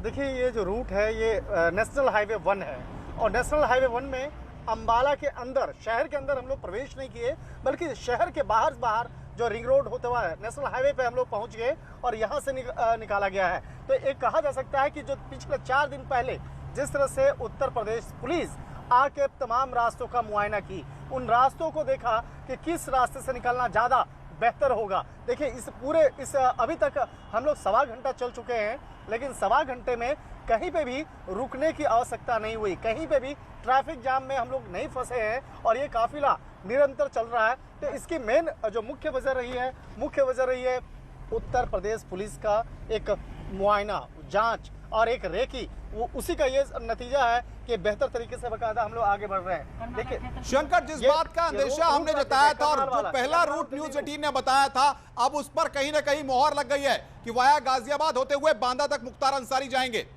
[SPEAKER 3] देखिए ये जो रूट है ये नेशनल हाईवे 1 है और नेशनल हाईवे 1 में अंबाला के अंदर, शहर के अंदर हम लोग प्रवेश नहीं किए, बल्कि शहर के बाहर जो रिंग रोड होते हुआ है नेशनल हाईवे पे हम लोग पहुंच गए और यहाँ से निकाला गया है। तो एक कहा जा सकता है कि जो पिछले 4 दिन पहले जिस तरह से उत्तर प्रदेश पुलिस आके तमाम रास्तों का मुआयना की, उन रास्तों को देखा कि किस रास्ते से निकलना ज़्यादा बेहतर होगा। देखिए इस अभी तक हम लोग 1.25 घंटा चल चुके हैं, लेकिन 1.25 घंटे में कहीं पे भी रुकने की आवश्यकता नहीं हुई, कहीं पे भी ट्रैफिक जाम में हम लोग नहीं फंसे हैं और ये काफिला निरंतर चल रहा है। तो इसकी मेन जो मुख्य वजह रही है उत्तर प्रदेश पुलिस का एक मुआयना, जांच और एक रेकी, वो उसी का ये नतीजा है कि बेहतर तरीके से बकायदा हम लोग आगे बढ़ रहे हैं। देखिए
[SPEAKER 2] शंकर, जिस बात का अंदेशा हमने जताया था और जो पहला रूट न्यूज़ 18 ने बताया था, अब उस पर कहीं ना कहीं मोहर लग गई है कि वाया गाजियाबाद होते हुए बांदा तक मुख्तार अंसारी जाएंगे।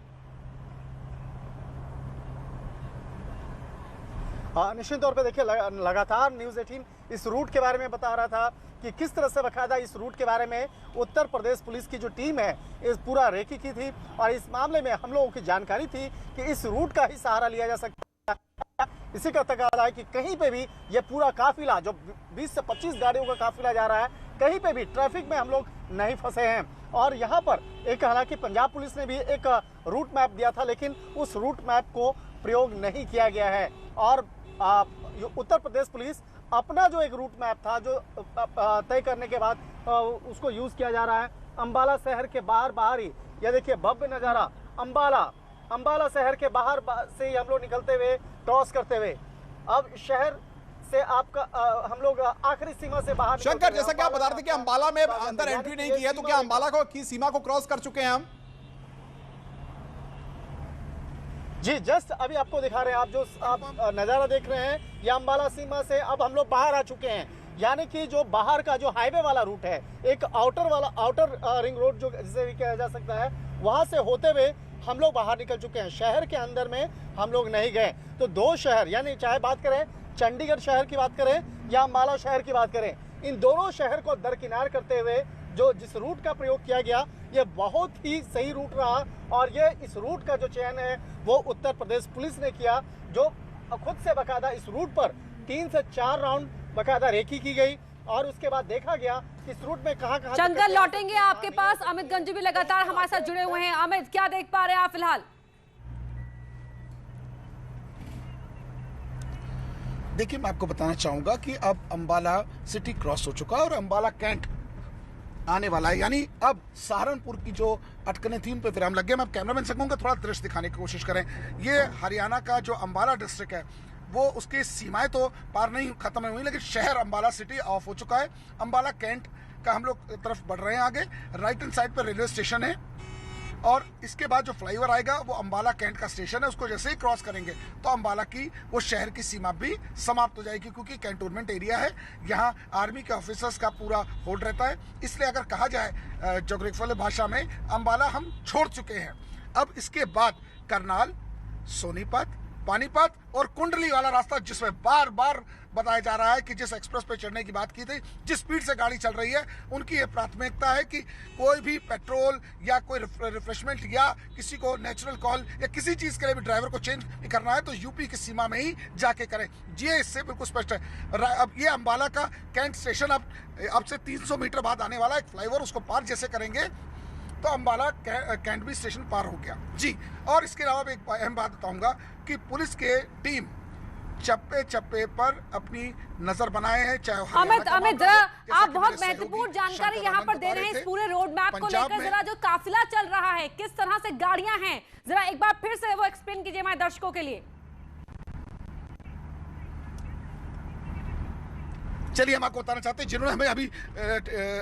[SPEAKER 3] निश्चित तौर पे देखिए लगातार न्यूज़ 18 इस रूट के बारे में बता रहा था कि किस तरह से बकायदा इस रूट के बारे में उत्तर प्रदेश पुलिस की जो टीम है इस पूरा रेकी की थी और इस मामले में हम लोगों की जानकारी थी कि इस रूट का ही सहारा लिया जा सकता है। इसी का तकाजा है कि कहीं पे भी ये पूरा काफिला जो 20 से 25 गाड़ियों का काफिला जा रहा है, कहीं पे भी ट्रैफिक में हम लोग नहीं फंसे हैं। और यहाँ पर एक हालांकि पंजाब पुलिस ने भी एक रूट मैप दिया था, लेकिन उस रूट मैप को प्रयोग नहीं किया गया है और उत्तर प्रदेश पुलिस अपना जो एक रूट मैप था जो तय करने के बाद उसको यूज़ किया जा रहा है। अंबाला शहर के बाहर ही यह देखिए भव्य नज़ारा, अंबाला शहर के बाहर से ही हम लोग निकलते हुए क्रॉस करते हुए अब शहर से आपका हम लोग आखिरी सीमा से बाहर।
[SPEAKER 2] शंकर, जैसा कि आप बता रहे थे कि अंबाला में अंदर एंट्री नहीं की है, तो क्या अंबाला की सीमा को क्रॉस कर चुके हैं हम?
[SPEAKER 3] जी जस्ट अभी आपको दिखा रहे हैं, आप जो नज़ारा देख रहे हैं ये अंबाला सीमा से अब हम लोग बाहर आ चुके हैं। यानी कि जो बाहर का जो हाईवे वाला रूट है, एक आउटर रिंग रोड जो जिसे भी कहा जा सकता है, वहां से होते हुए हम लोग बाहर निकल चुके हैं। शहर के अंदर में हम लोग नहीं गए। तो 2 शहर, यानी चाहे बात करें चंडीगढ़ शहर की बात करें या अंबाला शहर की बात करें, इन दोनों शहर को दरकिनार करते हुए जिस रूट का प्रयोग किया गया ये बहुत ही सही रूट रहा और ये इस रूट का जो चयन है वो उत्तर प्रदेश पुलिस ने किया, जो खुद से बकायदा इस रूट पर 3 से 4 राउंड बकायदा रेकी की गई और उसके बाद देखा गया कि इस रूट में कहां
[SPEAKER 5] चंदन लौटेंगे आपके पास। अमित गंजी भी लगातार हमारे साथ जुड़े हुए हैं। अमित, क्या देख पा रहे हैं आप फिलहाल?
[SPEAKER 1] देखिए मैं आपको बताना चाहूंगा कि अब अंबाला सिटी क्रॉस हो चुका है और अंबाला कैंट आने वाला है, यानी अब सहारनपुर की जो अटकनें थी उन पर विराम लग गया। मैं कैमरामैन से कहूंगा थोड़ा दृश्य दिखाने की कोशिश करें। ये हरियाणा का जो अंबाला डिस्ट्रिक्ट है वो उसकी सीमाएं तो पार नहीं खत्म नहीं हुई, लेकिन शहर अंबाला सिटी ऑफ हो चुका है। अंबाला कैंट का हम लोग तरफ बढ़ रहे हैं आगे। राइट हैंड साइड पर रेलवे स्टेशन है और इसके बाद जो फ्लाईओवर आएगा वो अंबाला कैंट का स्टेशन है। उसको जैसे ही क्रॉस करेंगे तो अंबाला की वो शहर की सीमा भी समाप्त हो जाएगी, क्योंकि कैंटोनमेंट एरिया है, यहाँ आर्मी के ऑफिसर्स का पूरा होल्ड रहता है। इसलिए अगर कहा जाए ज्योग्राफिकल भाषा में, अंबाला हम छोड़ चुके हैं। अब इसके बाद करनाल, सोनीपत, पानीपत और कुंडली वाला रास्ता, जिसमें बार बार बताया जा रहा है कि जिस एक्सप्रेस पे चढ़ने की बात की थी, जिस स्पीड से गाड़ी चल रही है, उनकी ये प्राथमिकता है कि कोई भी पेट्रोल या कोई रिफ्रेशमेंट या किसी को नेचुरल कॉल या किसी चीज़ के लिए भी ड्राइवर को चेंज करना है तो यूपी की सीमा में ही जाके करें। ये इससे बिल्कुल स्पष्ट है। अब ये अंबाला का कैंट स्टेशन अब से 300 मीटर बाद आने वाला एक फ्लाईओवर, उसको पार जैसे करेंगे तो अंबाला कैंटबी स्टेशन पार हो गया जी। और इसके अलावा एक अहम बात बताऊंगा कि पुलिस के टीम चप्पे चप्पे पर अपनी नजर बनाए हैं, चाहे
[SPEAKER 5] अमित जरा आप बहुत महत्वपूर्ण जानकारी यहाँ पर दे रहे हैं इस पूरे रोड मैप को लेकर। जरा जो काफिला चल रहा है, किस तरह से गाड़ियां हैं, जरा एक बार फिर से वो एक्सप्लेन कीजिए हमारे दर्शकों के लिए।
[SPEAKER 1] चलिए हम आपको बताना चाहते हैं, जिन्होंने हमें अभी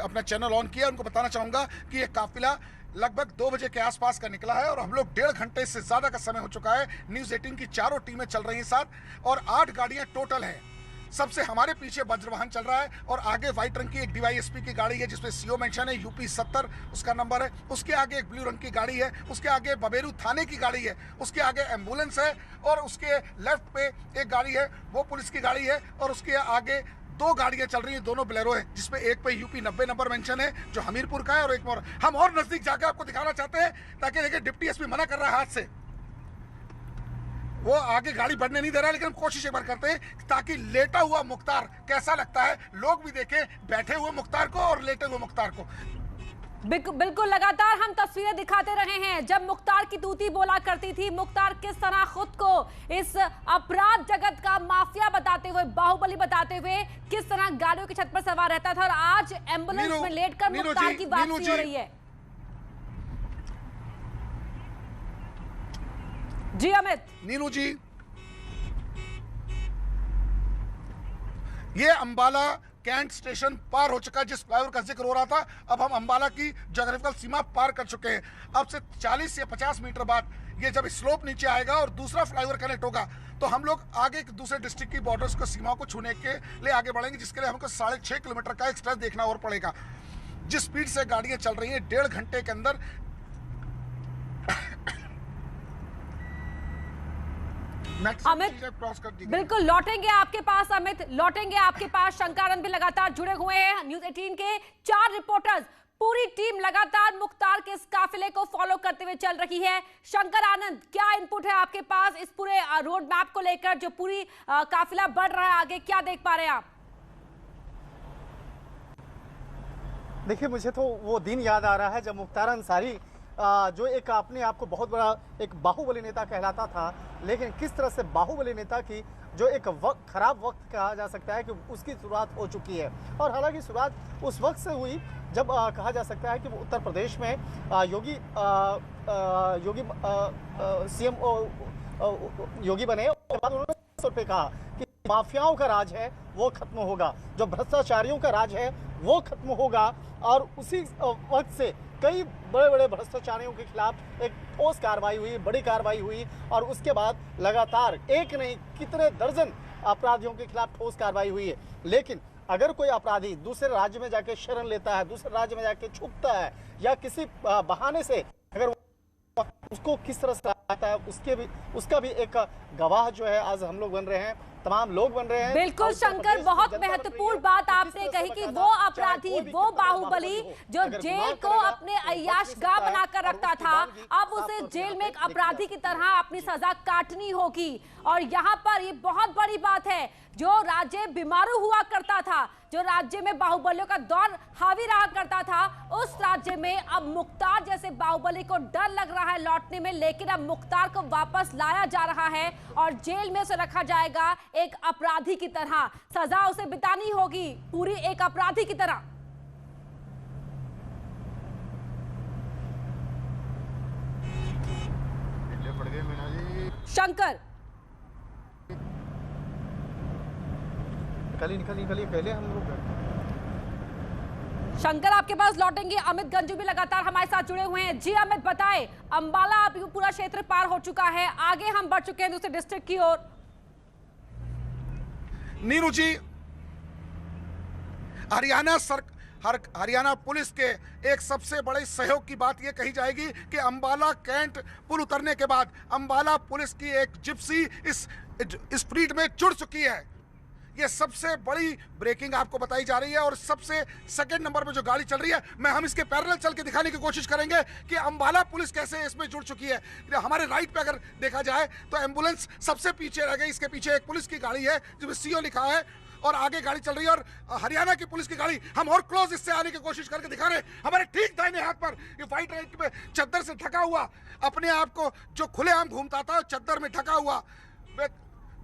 [SPEAKER 1] अपना चैनल ऑन किया उनको बताना चाहूंगा कि ये काफिला लगभग 2 बजे के आसपास का निकला है और हम लोग 1.5 घंटे से ज्यादा का समय हो चुका है। न्यूज़ 18 की चारों टीमें चल रही हैं साथ और 8 गाड़ियां टोटल हैं। सबसे हमारे पीछे वज्रवाहन चल रहा है और आगे व्हाइट रंग की एक डीवाईएसपी की गाड़ी है जिसमें सीओ मेंशन है, यूपी 70 उसका नंबर है। उसके आगे एक ब्लू रंग की गाड़ी है, उसके आगे बबेरू थाने की गाड़ी है, उसके आगे एम्बुलेंस है और उसके लेफ्ट पे एक गाड़ी है, वो पुलिस की गाड़ी है और उसके आगे 2 गाड़ियां चल रही हैं, दोनों बोलेरो है, जिसमें एक पे यूपी 90 नंबर मेंशन है जो हमीरपुर का है और एक और हम और नजदीक जाकर आपको दिखाना चाहते हैं ताकि देखिए डिप्टी एसपी मना कर रहा है हाथ से, वो आगे गाड़ी बढ़ने नहीं दे रहा है, लेकिन हम कोशिश एक बार करते हैं ताकि लेटा हुआ मुख्तार कैसा लगता है लोग भी देखें, बैठे हुए मुख्तार को और लेटे हुए मुख्तार को।
[SPEAKER 5] बिल्कुल लगातार हम तस्वीरें दिखाते रहे हैं जब मुख्तार की तूती बोला करती थी, मुख्तार किस तरह खुद को इस अपराध जगत का माफिया बताते हुए, बाहुबली बताते हुए किस तरह गाड़ियों की छत पर सवार रहता था और आज एम्बुलेंस में लेटकर मुख्तार की वापसी हो रही है। जी अमित।
[SPEAKER 1] नीनू जी, ये अंबाला कैंट स्टेशन पार हो चुका है, जिस फ्लाईओवर का जिक्र हो रहा था। अब हम अंबाला की ज्योग्राफिकल सीमा पार कर चुके हैं। अब से 40 या 50 मीटर बाद ये जब स्लोप नीचे आएगा और दूसरा फ्लाईओवर कनेक्ट होगा तो हम लोग आगे दूसरे डिस्ट्रिक्ट की बॉर्डर्स को, सीमाओं को छूने के लिए आगे बढ़ेंगे, जिसके लिए हमको 6.5 किलोमीटर का एक्सप्रेस देखना और पड़ेगा। जिस स्पीड से गाड़ियां चल रही हैं 1.5 घंटे के अंदर
[SPEAKER 5] अमित बिल्कुल लौटेंगे आपके पास, अमित लौटेंगे आपके पास। शंकर आनंद भी लगातार जुड़े हुए हैं न्यूज़ 18 के 4 रिपोर्टर्स, पूरी टीम लगातार मुख्तार के इस काफिले को फॉलो करते हुए चल रही है। शंकर आनंद, क्या इनपुट है आपके पास इस पूरे रोड मैप को लेकर, जो पूरी काफिला बढ़ रहा है आगे, क्या देख पा रहे हैं आप?
[SPEAKER 3] देखिए, मुझे तो वो दिन याद आ रहा है जब मुख्तार अंसारी जो एक अपने आप को बहुत बड़ा एक बाहुबली नेता कहलाता था, लेकिन किस तरह से बाहुबली नेता की जो एक खराब वक्त कहा जा सकता है कि उसकी शुरुआत हो चुकी है। और हालांकि शुरुआत उस वक्त से हुई जब कहा जा सकता है कि वो उत्तर प्रदेश में योगी सीएम योगी बने, उसके बाद उन्होंने तौर पे कहा कि माफियाओं का राज है वो खत्म होगा, जो भ्रष्टाचारियों का राज है वो खत्म होगा। और उसी वक्त से कई बड़े बड़े भ्रष्टाचारियों के खिलाफ एक ठोस कार्रवाई हुई, बड़ी कार्रवाई हुई और उसके बाद लगातार एक नहीं कितने दर्जन अपराधियों के खिलाफ ठोस कार्रवाई हुई है। लेकिन अगर कोई अपराधी दूसरे राज्य में जाके शरण लेता है, दूसरे राज्य में जाके छुपता है या किसी बहाने से अगर उसको किस तरह से आता है, उसका भी एक गवाह जो है आज हम लोग बन रहे हैं, तमाम लोग बन रहे हैं।
[SPEAKER 5] बिल्कुल शंकर, बहुत महत्वपूर्ण बात आपने कही कि वो अपराधी, वो बाहुबली जो जेल को अपने अय्याशगाह बनाकर रखता था, अब उसे जेल में एक अपराधी की तरह अपनी सजा काटनी होगी। और यहाँ पर ये बहुत बड़ी बात है, जो राज्य बीमारू हुआ करता था, जो राज्य में बाहुबलियों का दौर हावी रहा करता था, उस राज्य में अब मुख्तार जैसे बाहुबली को डर लग रहा है लौटने में, लेकिन अब मुख्तार को वापस लाया जा रहा है और जेल में उसे रखा जाएगा एक अपराधी की तरह, सजा उसे बितानी होगी पूरी एक अपराधी की तरह। शंकर,
[SPEAKER 3] निकलिए पहले हम लोग।
[SPEAKER 5] शंकर आपके पास लौटेंगे, अमित गंजू भी लगातार हमारे साथ जुड़े हुए हैं। जी अमित, बताएं, अंबाला आप पूरा क्षेत्र पार हो चुका है, आगे हम बढ़ चुके हैं दूसरे डिस्ट्रिक्ट की ओर।
[SPEAKER 1] हरियाणा पुलिस के एक सबसे बड़े सहयोग की बात ये कही जाएगी कि अंबाला कैंट पुल उतरने के बाद अंबाला पुलिस की एक जिप्सी इस स्पीड में जुड़ चुकी है। ये सबसे बड़ी ब्रेकिंग आपको बताई जा रही है। और सबसे सेकंड नंबर पे जो गाड़ी चल रही है, हम इसके पैरेलल चल के दिखाने की कोशिश करेंगे कि अंबाला पुलिस कैसे इसमें जुड़ चुकी है। हमारे राइट पे अगर देखा जाए तो एम्बुलेंस सबसे पीछे रह गई, इसके पीछे एक पुलिस की गाड़ी है जिसमें सीओ लिखा है और आगे गाड़ी चल रही है। और हरियाणा की पुलिस की गाड़ी हम और क्लोज इससे आने की कोशिश करके दिखा रहे हैं। हमारे ठीक दाहिने हाथ पर ये व्हाइट रंग पे चद्दर से ढका हुआ, अपने आप को जो खुलेआम घूमता था चद्दर में ढका हुआ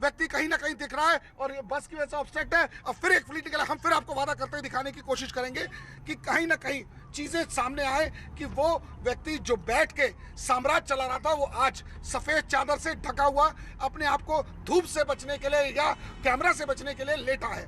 [SPEAKER 1] व्यक्ति कहीं ना कहीं दिख रहा है। और ये बस की वजह से ऑब्स्ट्रक्ट है। और फिर एक पॉलिटिकल हम फिर आपको वादा करते हुए दिखाने की कोशिश करेंगे कि कहीं ना कहीं चीजें सामने आए कि वो व्यक्ति जो बैठ के साम्राज्य चला रहा था वो आज सफेद चादर से ढका हुआ अपने आप को धूप से बचने के लिए या कैमरा से बचने के लिए लेटा है।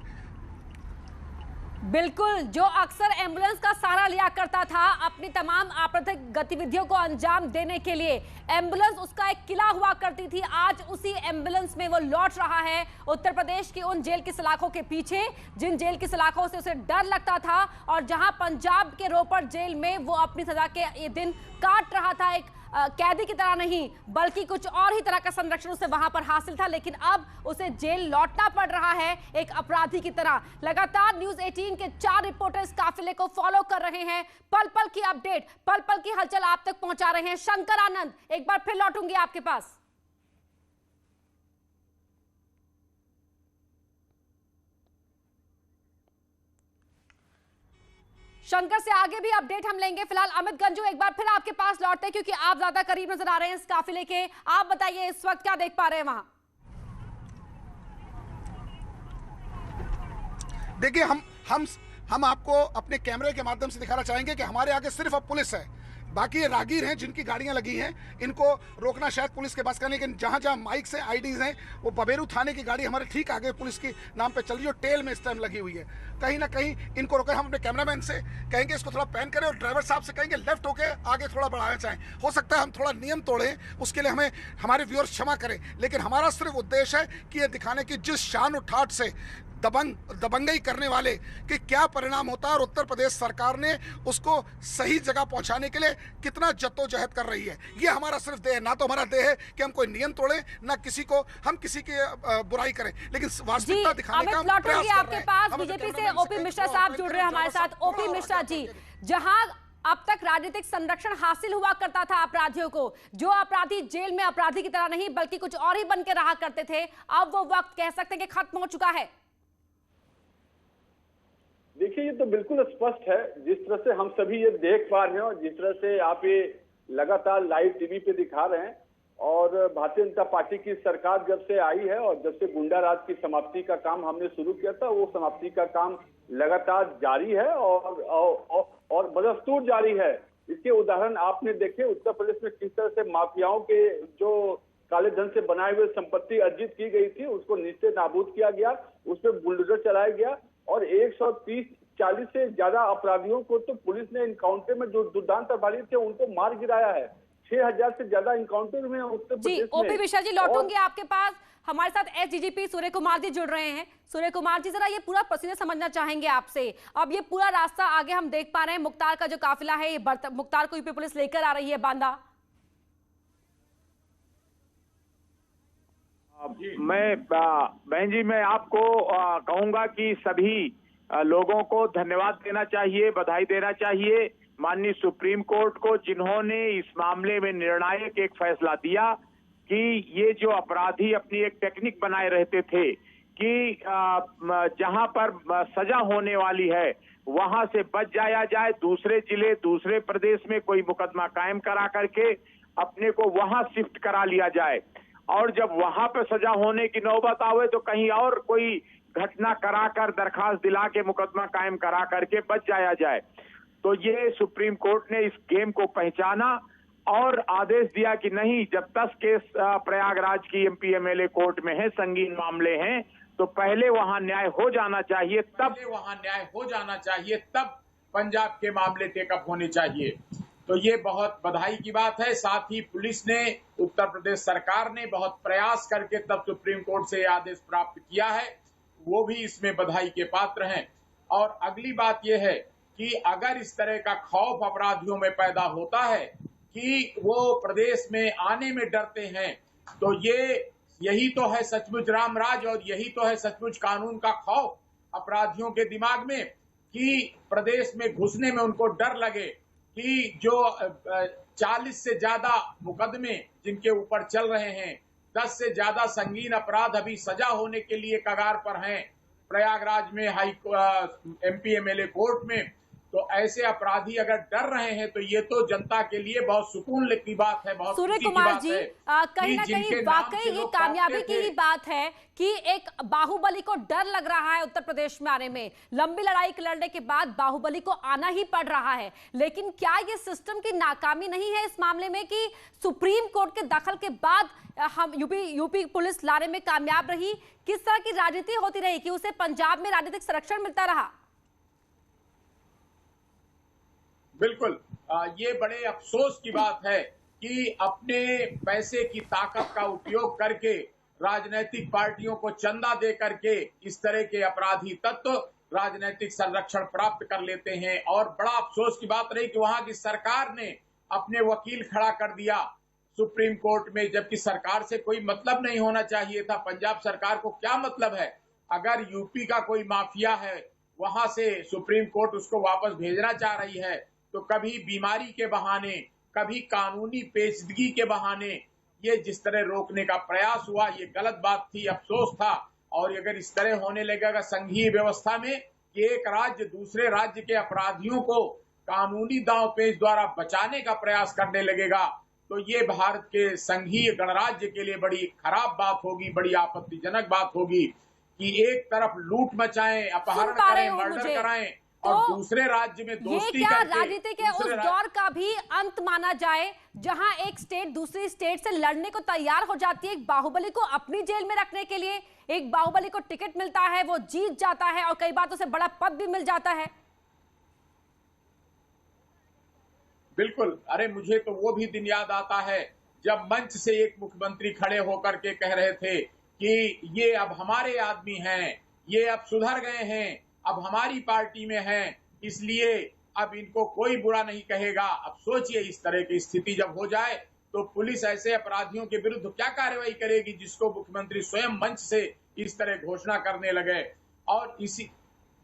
[SPEAKER 5] बिल्कुल, जो अक्सर एम्बुलेंस का सहारा लिया करता था अपनी तमाम आपराधिक गतिविधियों को अंजाम देने के लिए, एम्बुलेंस उसका एक किला हुआ करती थी, आज उसी एम्बुलेंस में वो लौट रहा है उत्तर प्रदेश की उन जेल की सलाखों के पीछे जिन जेल की सलाखों से उसे डर लगता था और जहां पंजाब के रोपड़ जेल में वो अपनी सजा के ये दिन काट रहा था। एक कैदी की तरह नहीं बल्कि कुछ और ही तरह का संरक्षण उसे वहां पर हासिल था, लेकिन अब उसे जेल लौटना पड़ रहा है एक अपराधी की तरह। लगातार न्यूज़ 18 के 4 रिपोर्टर इस काफिले को फॉलो कर रहे हैं, पल पल की अपडेट, पल पल की हलचल आप तक पहुंचा रहे हैं। शंकर आनंद, एक बार फिर लौटूंगी आपके पास। शंकर से आगे भी अपडेट हम लेंगे। फिलहाल अमित गंजू एक बार फिर आपके पास लौटते हैं क्योंकि आप ज्यादा करीब नजर आ रहे हैं इस काफिले के। आप बताइए इस वक्त क्या देख पा रहे हैं वहां?
[SPEAKER 1] देखिए हम आपको अपने कैमरे के माध्यम से दिखाना चाहेंगे कि हमारे आगे सिर्फ अब पुलिस है, बाकी ये रागीर हैं जिनकी गाड़ियां लगी हैं, इनको रोकना शायद पुलिस के बस का, लेकिन जहां जहां माइक से आईडीज हैं वो बबेरू थाने की गाड़ी हमारे ठीक आगे पुलिस की नाम पे चल रही है, टेल में इस टाइम लगी हुई है। कहीं ना कहीं इनको रोके। हम अपने कैमरामैन से कहेंगे इसको थोड़ा पैन करें और ड्राइवर साहब से कहेंगे लेफ्ट होके आगे थोड़ा बढ़ाना चाहें। हो सकता है हम थोड़ा नियम तोड़ें, उसके लिए हमें हमारे व्यूअर्स क्षमा करें, लेकिन हमारा सिर्फ उद्देश्य है कि ये दिखाने की जिस शान और ठाठ से दबंगई करने वाले कि क्या परिणाम होता है और उत्तर प्रदेश सरकार ने उसको सही जगह पहुंचाने के लिए कितना जद्दोजहद कर रही है। ये हमारा सिर्फ देह है, ना तो हमारा देह है कि हम कोई नियम तोड़े, ना किसी को हम किसी की बुराई करें, लेकिन वास्तविकता दिखाने का हम प्रयास कर रहे हैं।
[SPEAKER 5] आपके पास बीजेपी से ओपी मिश्रा साहब जुड़ रहे हैं हमारे साथ। ओपी मिश्रा जी, जहां अब तक राजनीतिक संरक्षण हासिल हुआ करता था अपराधियों को, जो अपराधी जेल में अपराधी की तरह नहीं बल्कि कुछ और ही बन के रहा करते थे, अब वो वक्त कह सकते हैं कि खत्म हो चुका है।
[SPEAKER 6] देखिए, ये तो बिल्कुल स्पष्ट है, जिस तरह से हम सभी ये देख पा रहे हैं और जिस तरह से आप ये लगातार लाइव टीवी पे दिखा रहे हैं। और भारतीय जनता पार्टी की सरकार जब से आई है और जब से गुंडा राज की समाप्ति का काम हमने शुरू किया था, वो समाप्ति का काम लगातार जारी है और बदस्तूर जारी है। इसके उदाहरण आपने देखे उत्तर प्रदेश में किस तरह से माफियाओं के जो काले धन से बनाए हुए संपत्ति अर्जित की गई थी उसको नीचे नाबूद किया गया, उस पर बुलडोजर चलाया गया और 130-40 से ज्यादा अपराधियों को तो पुलिस ने इनकाउंटर में जो दुर्दांत अपराधी थे उनको मार गिराया है। 6000 से ज्यादा इनकाउंटर हुए हैं उत्तर प्रदेश में।
[SPEAKER 5] ओपी मिश्रा जी, लौटूंगी आपके पास। हमारे साथ एसडीजीपी सूर्य कुमार जी जुड़ रहे हैं। सूर्य कुमार जी, जरा ये पूरा प्रोसीजर समझना चाहेंगे आपसे। अब ये पूरा रास्ता आगे हम देख पा रहे हैं, मुख्तार का जो काफिला है, मुख्तार को यूपी पुलिस लेकर आ रही है बांदा।
[SPEAKER 7] बहन जी, मैं आपको कहूंगा कि सभी लोगों को धन्यवाद देना चाहिए, बधाई देना चाहिए माननीय सुप्रीम कोर्ट को, जिन्होंने इस मामले में निर्णायक एक फैसला दिया कि ये जो अपराधी अपनी एक टेक्निक बनाए रहते थे कि जहां पर सजा होने वाली है वहां से बच जाया जाए, दूसरे जिले दूसरे प्रदेश में कोई मुकदमा कायम करा करके अपने को वहां शिफ्ट करा लिया जाए और जब वहां पे सजा होने की नौबत आवे तो कहीं और कोई घटना कराकर दरखास्त दिला के मुकदमा कायम करा करके बच जाया जाए। तो ये सुप्रीम कोर्ट ने इस गेम को पहचाना और आदेश दिया कि नहीं, जब 10 केस प्रयागराज की एमपी एमएलए कोर्ट में है, संगीन मामले हैं, तो पहले वहां न्याय हो जाना चाहिए, तब पंजाब के मामले टेकअप होने चाहिए। तो ये बहुत बधाई की बात है। साथ ही पुलिस ने, उत्तर प्रदेश सरकार ने बहुत प्रयास करके तब सुप्रीम कोर्ट से आदेश प्राप्त किया है, वो भी इसमें बधाई के पात्र हैं। और अगली बात यह है
[SPEAKER 8] कि अगर इस तरह का खौफ अपराधियों में पैदा होता है कि वो प्रदेश में आने में डरते हैं, तो यही तो है सचमुच रामराज और यही तो है सचमुच कानून का खौफ अपराधियों के दिमाग में, कि प्रदेश में घुसने में उनको डर लगे कि जो 40 से ज्यादा मुकदमे जिनके ऊपर चल रहे हैं, 10 से ज्यादा संगीन अपराध अभी सजा होने के लिए कगार पर हैं प्रयागराज में MP MLA कोर्ट में, तो ऐसे अपराधी अगर डर रहे हैं तो ये तो जनता के लिए बहुत सुकून की बात है, बहुत
[SPEAKER 5] सूर्य
[SPEAKER 8] खुशी की
[SPEAKER 5] कुमार
[SPEAKER 8] बात
[SPEAKER 5] जी,
[SPEAKER 8] है।
[SPEAKER 5] कहीं ना कहीं वाकई ये कामयाबी की ही बात है कि एक बाहुबली को डर लग रहा है उत्तर प्रदेश में आने में। लंबी लड़ाई लड़ने के बाद बाहुबली को आना ही पड़ रहा है, लेकिन क्या ये सिस्टम की नाकामी नहीं है इस मामले में कि सुप्रीम कोर्ट के दखल के बाद हम यूपी पुलिस लाने में कामयाब रही? किस तरह की राजनीति होती रही कि उसे पंजाब में राजनीतिक संरक्षण मिलता रहा?
[SPEAKER 8] बिल्कुल, ये बड़े अफसोस की बात है कि अपने पैसे की ताकत का उपयोग करके राजनीतिक पार्टियों को चंदा दे करके इस तरह के अपराधी तत्व राजनीतिक संरक्षण प्राप्त कर लेते हैं। और बड़ा अफसोस की बात रही कि वहां की सरकार ने अपने वकील खड़ा कर दिया सुप्रीम कोर्ट में, जबकि सरकार से कोई मतलब नहीं होना चाहिए था। पंजाब सरकार को क्या मतलब है? अगर यूपी का कोई माफिया है, वहां से सुप्रीम कोर्ट उसको वापस भेजना चाह रही है, तो कभी बीमारी के बहाने, कभी कानूनी पेचीदगी के बहाने ये जिस तरह रोकने का प्रयास हुआ, ये गलत बात थी, अफसोस था। और अगर इस तरह होने लगेगा संघीय व्यवस्था में कि एक राज्य दूसरे राज्य के अपराधियों को कानूनी दांव पेच द्वारा बचाने का प्रयास करने लगेगा, तो ये भारत के संघीय गणराज्य के लिए बड़ी खराब बात होगी, बड़ी आपत्तिजनक बात होगी कि एक तरफ लूट मचाएं, अपहरण करें, मर्डर कराएं और दूसरे राज्य में दोस्ती
[SPEAKER 5] ये क्या
[SPEAKER 8] करके
[SPEAKER 5] राजनीति के उस दौर का भी अंत माना जाए जहां एक स्टेट दूसरी स्टेट से लड़ने को तैयार हो जाती है एक बाहुबली को अपनी जेल में रखने के लिए? एक बाहुबली को टिकट मिलता है, वो जीत जाता है और कई बार उसे बड़ा पद भी मिल जाता है।
[SPEAKER 8] बिल्कुल, अरे मुझे तो वो भी दिन याद आता है जब मंच से एक मुख्यमंत्री खड़े होकर के कह रहे थे कि ये अब हमारे आदमी हैं, ये अब सुधर गए हैं, अब हमारी पार्टी में हैं, इसलिए अब इनको कोई बुरा नहीं कहेगा। अब सोचिए इस तरह की स्थिति जब हो जाए तो पुलिस ऐसे अपराधियों के विरुद्ध क्या कार्रवाई करेगी जिसको मुख्यमंत्री स्वयं मंच से इस तरह घोषणा करने लगे। और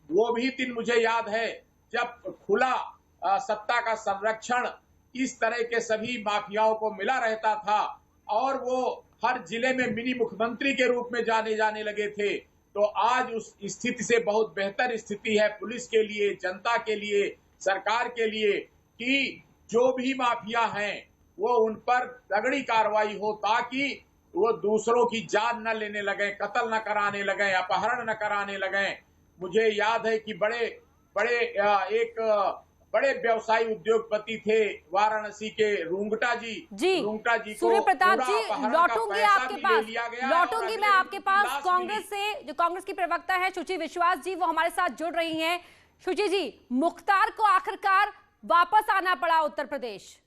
[SPEAKER 8] वो भी दिन मुझे याद है जब खुला सत्ता का संरक्षण इस तरह के सभी माफियाओं को मिला रहता था और वो हर जिले में मिनी मुख्यमंत्री के रूप में जाने लगे थे। तो आज उस स्थिति से बहुत बेहतर स्थिति है पुलिस के लिए, जनता के लिए, सरकार के लिए कि जो भी माफिया हैं वो उन पर तगड़ी कार्रवाई हो ताकि वो दूसरों की जान न लेने लगे, कत्ल न कराने लगे, अपहरण न कराने लगे। मुझे याद है कि बड़े व्यवसायी उद्योगपति थे वाराणसी के रूंगटा जी को
[SPEAKER 5] सूर्य प्रताप जी, लौटूंगी मैं आपके पास। कांग्रेस की प्रवक्ता है शुचि विश्वास जी, वो हमारे साथ जुड़ रही हैं। शुचि जी, मुख्तार को आखिरकार वापस आना पड़ा उत्तर प्रदेश।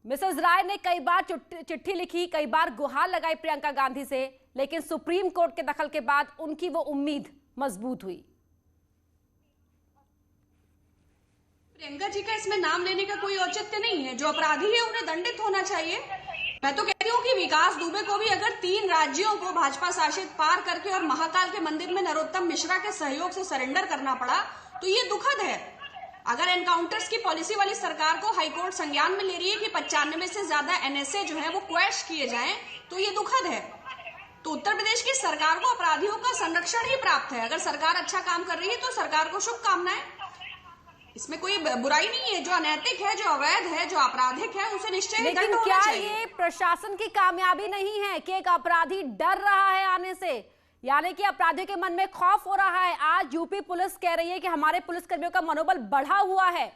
[SPEAKER 5] मिसेस राय ने कई बार चिट्ठी लिखी, कई बार गुहार लगाई प्रियंका गांधी से, लेकिन सुप्रीम कोर्ट के दखल के बाद उनकी वो उम्मीद मजबूत हुई।
[SPEAKER 9] प्रियंका जी का इसमें नाम लेने का कोई औचित्य नहीं है। जो अपराधी है उन्हें दंडित होना चाहिए। मैं तो कहती हूँ कि विकास दुबे को भी अगर 3 राज्यों को भाजपा शासित पार करके और महाकाल के मंदिर में नरोत्तम मिश्रा के सहयोग से सरेंडर करना पड़ा तो ये दुखद है। अगर एनकाउंटर्स की पॉलिसी वाली सरकार को हाईकोर्ट संज्ञान में ले रही है कि 95 से ज्यादा NSA जो है वो क्वैश किए जाएं, तो ये दुखद है। तो उत्तर प्रदेश की सरकार को अपराधियों का संरक्षण ही प्राप्त है। अगर सरकार अच्छा काम कर रही है तो सरकार को शुभकामनाएं, इसमें कोई बुराई नहीं है। जो अनैतिक है, जो अवैध है, जो आपराधिक है, उसे निश्चय ही दंड होना चाहिए।
[SPEAKER 5] लेकिन क्या ये प्रशासन की कामयाबी नहीं है कि एक अपराधी डर रहा है आने से, यानी कि अपराधियों के मन में खौफ हो रहा है? आज यूपी पुलिस कह रही है कि हमारे पुलिसकर्मियों का मनोबल बढ़ा हुआ है।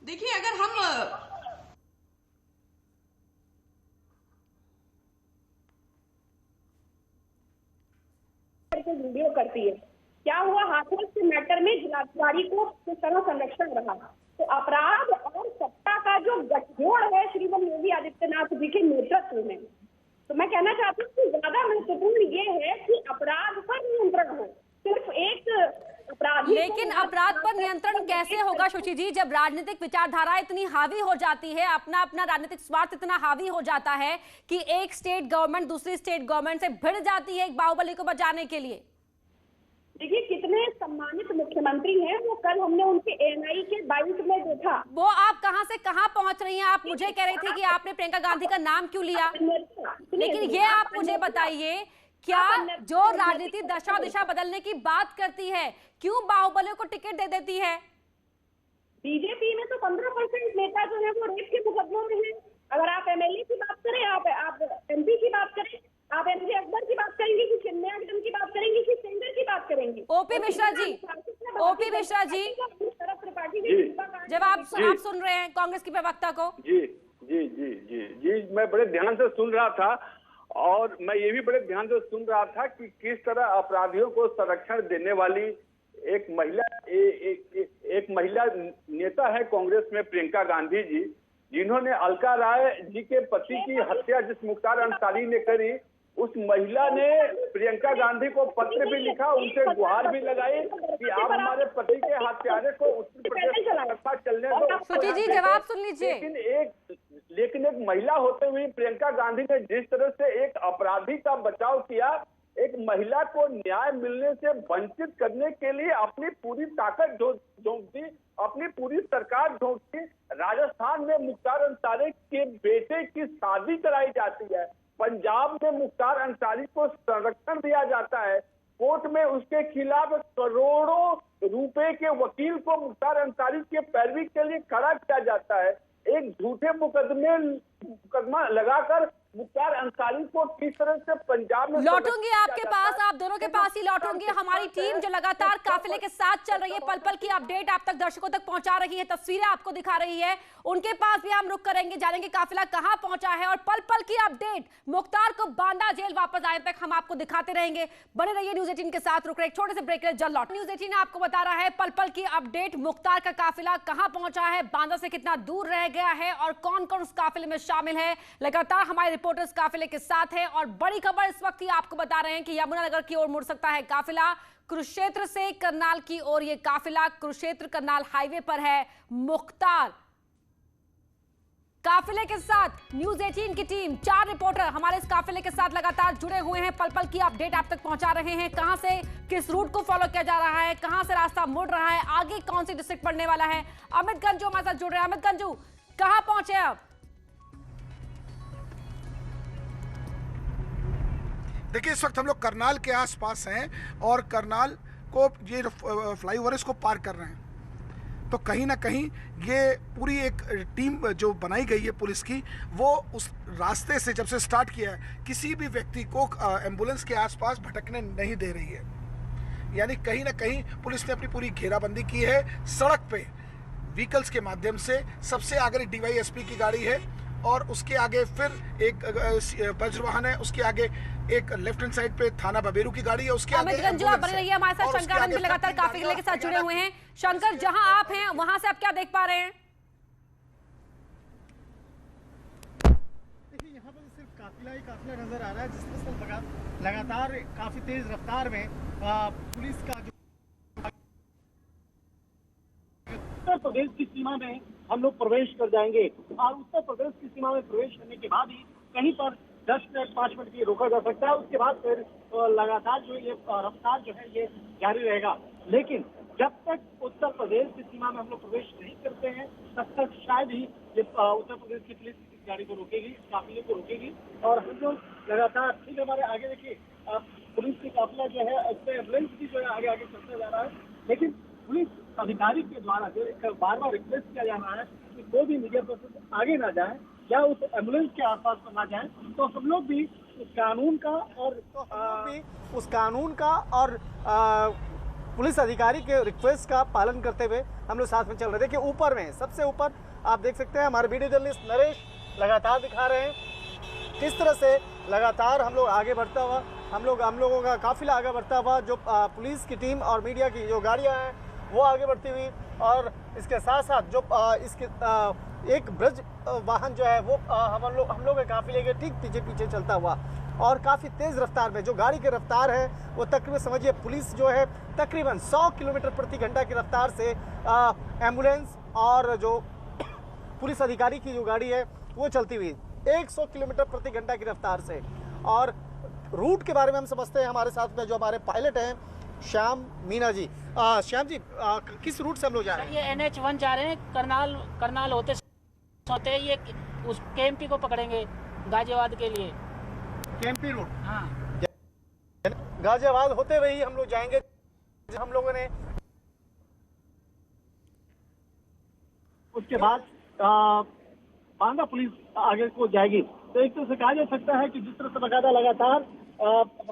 [SPEAKER 9] देखिए, अगर हम
[SPEAKER 10] वीडियो करती है, क्या हुआ हाथरस के मैटर में जिलाधिकारी को किस तरह संरक्षण रहा। तो अपराध और सत्ता का जो गठजोड़ है श्रीमान योगी आदित्यनाथ जी के नेतृत्व में, तो मैं कहना चाहती हूँ कि ज्यादा महत्वपूर्ण ये है कि अपराध पर नियंत्रण हो। सिर्फ एक अपराधी।
[SPEAKER 5] लेकिन अपराध पर नियंत्रण कैसे होगा शुचि जी, जब राजनीतिक विचारधारा इतनी हावी हो जाती है, अपना अपना राजनीतिक स्वार्थ इतना हावी हो जाता है कि एक स्टेट गवर्नमेंट दूसरी स्टेट गवर्नमेंट से भिड़ जाती है एक बाहुबली को बचाने के लिए।
[SPEAKER 10] देखिए कितने सम्मानित मुख्यमंत्री हैं, वो कल हमने उनके एएनआई के बाइट में देखा।
[SPEAKER 5] वो आप कहां से कहां पहुंच रही हैं? आप मुझे कह रही थी कि आपने प्रियंका गांधी का नाम क्यों लिया, लेकिन ये आप मुझे बताइए, क्या जो राजनीति दशा दिशा बदलने की बात करती है, क्यों बाहुबलियों को टिकट दे देती है?
[SPEAKER 10] बीजेपी में तो 15% नेता जो है वो रेप के मुकदमों में है। अगर आप एमएलए की बात करें, आप एमपी की बात करें, आप एमजे अकबर की बात करेंगे कि चिन्मय की बात करेंगे कि सेंगर की बात करेंगे।
[SPEAKER 5] ओपी मिश्रा जी, ओपी मिश्रा जी, जब आप सुन रहे हैं कांग्रेस की प्रवक्ता को।
[SPEAKER 6] जी जी जी जी जी मैं बड़े ध्यान से सुन रहा था, और मैं ये भी बड़े ध्यान से सुन रहा था कि किस तरह अपराधियों को संरक्षण देने वाली एक महिला नेता है कांग्रेस में, प्रियंका गांधी जी, जिन्होंने अलका राय जी के पति की हत्या जिस मुख्तार अंसारी ने करी, उस महिला ने प्रियंका गांधी को पत्र भी लिखा, उनसे गुहार भी लगाई कि आप हमारे पति के हत्यारे को उत्तर प्रदेश चलने दो।
[SPEAKER 5] शुचि जी जवाब सुन लीजिए।
[SPEAKER 6] लेकिन एक महिला होते हुए प्रियंका गांधी ने जिस तरह से एक अपराधी का बचाव किया, एक महिला को न्याय मिलने से वंचित करने के लिए अपनी पूरी ताकत झोंक दी, अपनी पूरी सरकार झोंक दी। राजस्थान में मुख्तार अंसारी के बेटे की शादी कराई जाती है, पंजाब में मुख्तार अंसारी को संरक्षण दिया जाता है, कोर्ट में उसके खिलाफ करोड़ों रुपए के वकील को मुख्तार अंसारी के पैरवी के लिए खड़ा किया जाता है। एक झूठे मुकदमा लगाकर मुख्तार अंसारी को किस तरह से पंजाब में
[SPEAKER 5] लौटूंगी आपके पास, आप दोनों के पास ही लौटूंगी। हमारी टीम जो लगातार काफिले के साथ चल रही है, पल पल की अपडेट आप तक दर्शकों तक पहुंचा रही है, तस्वीरें आपको दिखा रही है, उनके पास भी हम रुक करेंगे, जानेंगे काफिला कहां पहुंचा है, और पल पल की अपडेट मुख्तार को बांदा जेल वापस आने तक हम आपको दिखाते रहेंगे। बने रहिए न्यूज 18 के साथ, रुक रहे एक छोटे से ब्रेक, जल्द लौट। न्यूज 18 आपको बता रहा है पल पल की अपडेट, मुख्तार का काफिला कहां पहुंचा है, बांदा से कितना दूर रह गया है, और कौन कौन उस काफिले में शामिल है। लगातार हमारे रिपोर्टर्स काफिले के साथ हैं, और बड़ी खबर इस वक्त ही आपको बता रहे हैं कि यमुनानगर की ओर मुड़ सकता है काफिला। कुरुक्षेत्र से करनाल की ओर ये काफिला, कुरुक्षेत्र करनाल हाईवे पर है मुख्तार। काफिले के साथ न्यूज 18 की टीम, 4 रिपोर्टर हमारे इस काफिले के साथ लगातार जुड़े हुए हैं, पल पल की अपडेट आप तक पहुंचा रहे हैं। कहां से किस रूट को फॉलो किया जा रहा है, कहां से रास्ता मुड़ रहा है, आगे कौन सी डिस्ट्रिक्ट पड़ने वाला है। अमित गंजू हमारे साथ जुड़ रहे हैं। अमित गंजू, कहां पहुंचे आप?
[SPEAKER 1] देखिए इस वक्त हम लोग करनाल के आसपास हैं, और करनाल को ये फ्लाईओवर इसको पार कर रहे हैं। तो कहीं ना कहीं ये पूरी एक टीम जो बनाई गई है पुलिस की, वो उस रास्ते से जब से स्टार्ट किया है, किसी भी व्यक्ति को एम्बुलेंस के आसपास भटकने नहीं दे रही है। यानी कहीं ना कहीं पुलिस ने अपनी पूरी घेराबंदी की है सड़क पे व्हीकल्स के माध्यम से। सबसे आगे डीवाईएसपी की गाड़ी है, और उसके आगे फिर एक वज्र वाहन है, उसके आगे एक लेफ्ट हैंड साइड पे थाना बबेरू की गाड़ी है, उसके आगे
[SPEAKER 5] गंजू आप बने रहिए हमारे साथ। शंकर आनंद लगातार काफिले के साथ जुड़े हुए हैं। शंकर, जहां आप हैं वहां से आप क्या देख पा रहे हैं?
[SPEAKER 3] देखिए यहाँ पर सिर्फ काफिला ही काफिला नजर आ रहा है, जिसमें लगातार काफी तेज रफ्तार में पुलिस का जो उत्तर प्रदेश की सीमा में हम लोग प्रवेश कर जाएंगे, और उत्तर प्रदेश की सीमा में प्रवेश करने के बाद ही कहीं पर 10 मिनट 5 मिनट के लिए रोका जा सकता है। उसके बाद फिर लगातार जो ये रफ्तार जो है ये जारी रहेगा। लेकिन जब तक उत्तर प्रदेश की सीमा में हम लोग प्रवेश नहीं करते हैं, तब तक शायद ही ये उत्तर प्रदेश की पुलिस इस गाड़ी को रोकेगी, इस काफिले को रोकेगी। और हम लोग लगातार ठीक हमारे आगे देखिए पुलिस की काफिला जो है उसमें एम्बुलेंस भी जो है आगे आगे चलता जा रहा है, लेकिन पुलिस अधिकारी के द्वारा जो बार बार रिक्वेस्ट किया जा रहा है कि कोई भी मीडिया पर्सन आगे ना जाए या उस एम्बुलेंस के आसपास पर ना जाए। तो हम लोग भी उस कानून का और पुलिस अधिकारी के रिक्वेस्ट का पालन करते हुए हम लोग साथ में चल रहे थे। कि ऊपर में सबसे ऊपर आप देख सकते हैं हमारे वीडियो जर्नलिस्ट नरेश लगातार दिखा रहे हैं किस तरह से लगातार हम लोग आगे बढ़ता हुआ, हम लोगों का काफिला आगे बढ़ता हुआ, जो पुलिस की टीम और मीडिया की जो गाड़ियाँ हैं वो आगे बढ़ती हुई, और इसके साथ साथ जो इसके एक ब्रज वाहन जो है वो हम लोग के काफिले के ठीक पीछे चलता हुआ और काफ़ी तेज़ रफ्तार में, जो गाड़ी की रफ्तार है वो तकरीबन समझिए पुलिस जो है तकरीबन 100 किलोमीटर प्रति घंटा की रफ्तार से एम्बुलेंस और जो पुलिस अधिकारी की जो गाड़ी है वो चलती हुई 100 किलोमीटर प्रति घंटा की रफ्तार से। और रूट के बारे में हम समझते हैं, हमारे साथ में जो हमारे पायलट हैं श्याम मीना जी। श्याम जी, किस रूट से हम लोग जा रहे हैं?
[SPEAKER 4] ये NH1 जा रहे हैं, करनाल होते ये उस KMP को पकड़ेंगे गाजियाबाद के लिए।
[SPEAKER 3] KMP route?
[SPEAKER 4] हाँ,
[SPEAKER 3] गाजियाबाद होते हुए ही हम लोग जाएंगे। हम लोगों ने उसके बाद बांदा पुलिस आगे को जाएगी। तो एक तरह से कहा जा सकता है कि जिस तरह से बकायदा लगातार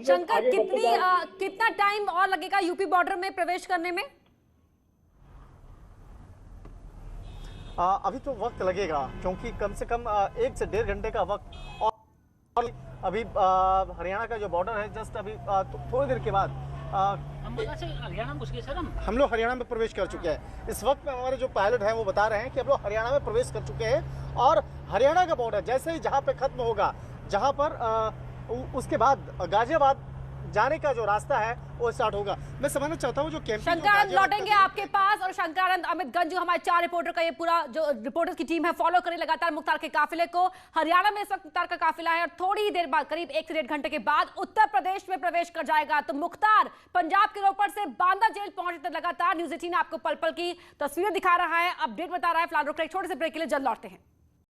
[SPEAKER 5] शंकर, कितना टाइम और लगेगा यूपी बॉर्डर में प्रवेश करने में?
[SPEAKER 3] अभी तो वक्त लगेगा, क्योंकि कम से कम 1 से 1.5 घंटे का वक्त। और अभी हरियाणा का जो बॉर्डर है जस्ट अभी थोड़ी देर के बाद
[SPEAKER 4] हरियाणा घुस गए सर।
[SPEAKER 3] हम लोग हरियाणा में प्रवेश कर चुके हैं। इस वक्त में हमारे जो पायलट हैं वो बता रहे हैं कि हम लोग हरियाणा में प्रवेश कर चुके हैं और हरियाणा का बॉर्डर जैसे ही जहां पे खत्म होगा, जहां पर उसके बाद गाजियाबाद जाने का जो रास्ता है वो स्टार्ट होगा। मैं समझना चाहता हूँ जो कैंप
[SPEAKER 5] शंकरानंद लौटेंगे आपके पास, और शंकरानंद अमितगंज जो हमारे 4 रिपोर्टर का ये पूरा जो रिपोर्टर्स की टीम है फॉलो करे लगातार मुख्तार के काफिले को। हरियाणा में इस वक्त मुख्तार का काफिला है और थोड़ी ही देर बाद करीब 1 से 1.5 घंटे के बाद उत्तर प्रदेश में प्रवेश कर जाएगा। तो मुख्तार पंजाब के रोपड़ से बांदा जेल पहुंचते लगातार न्यूज़ 18 आपको पल पल की तस्वीरें दिखा रहा है, अपडेट बता रहा है। फिलहाल रुक रहे छोटे से ब्रेक के लिए, जल्द लौटते हैं।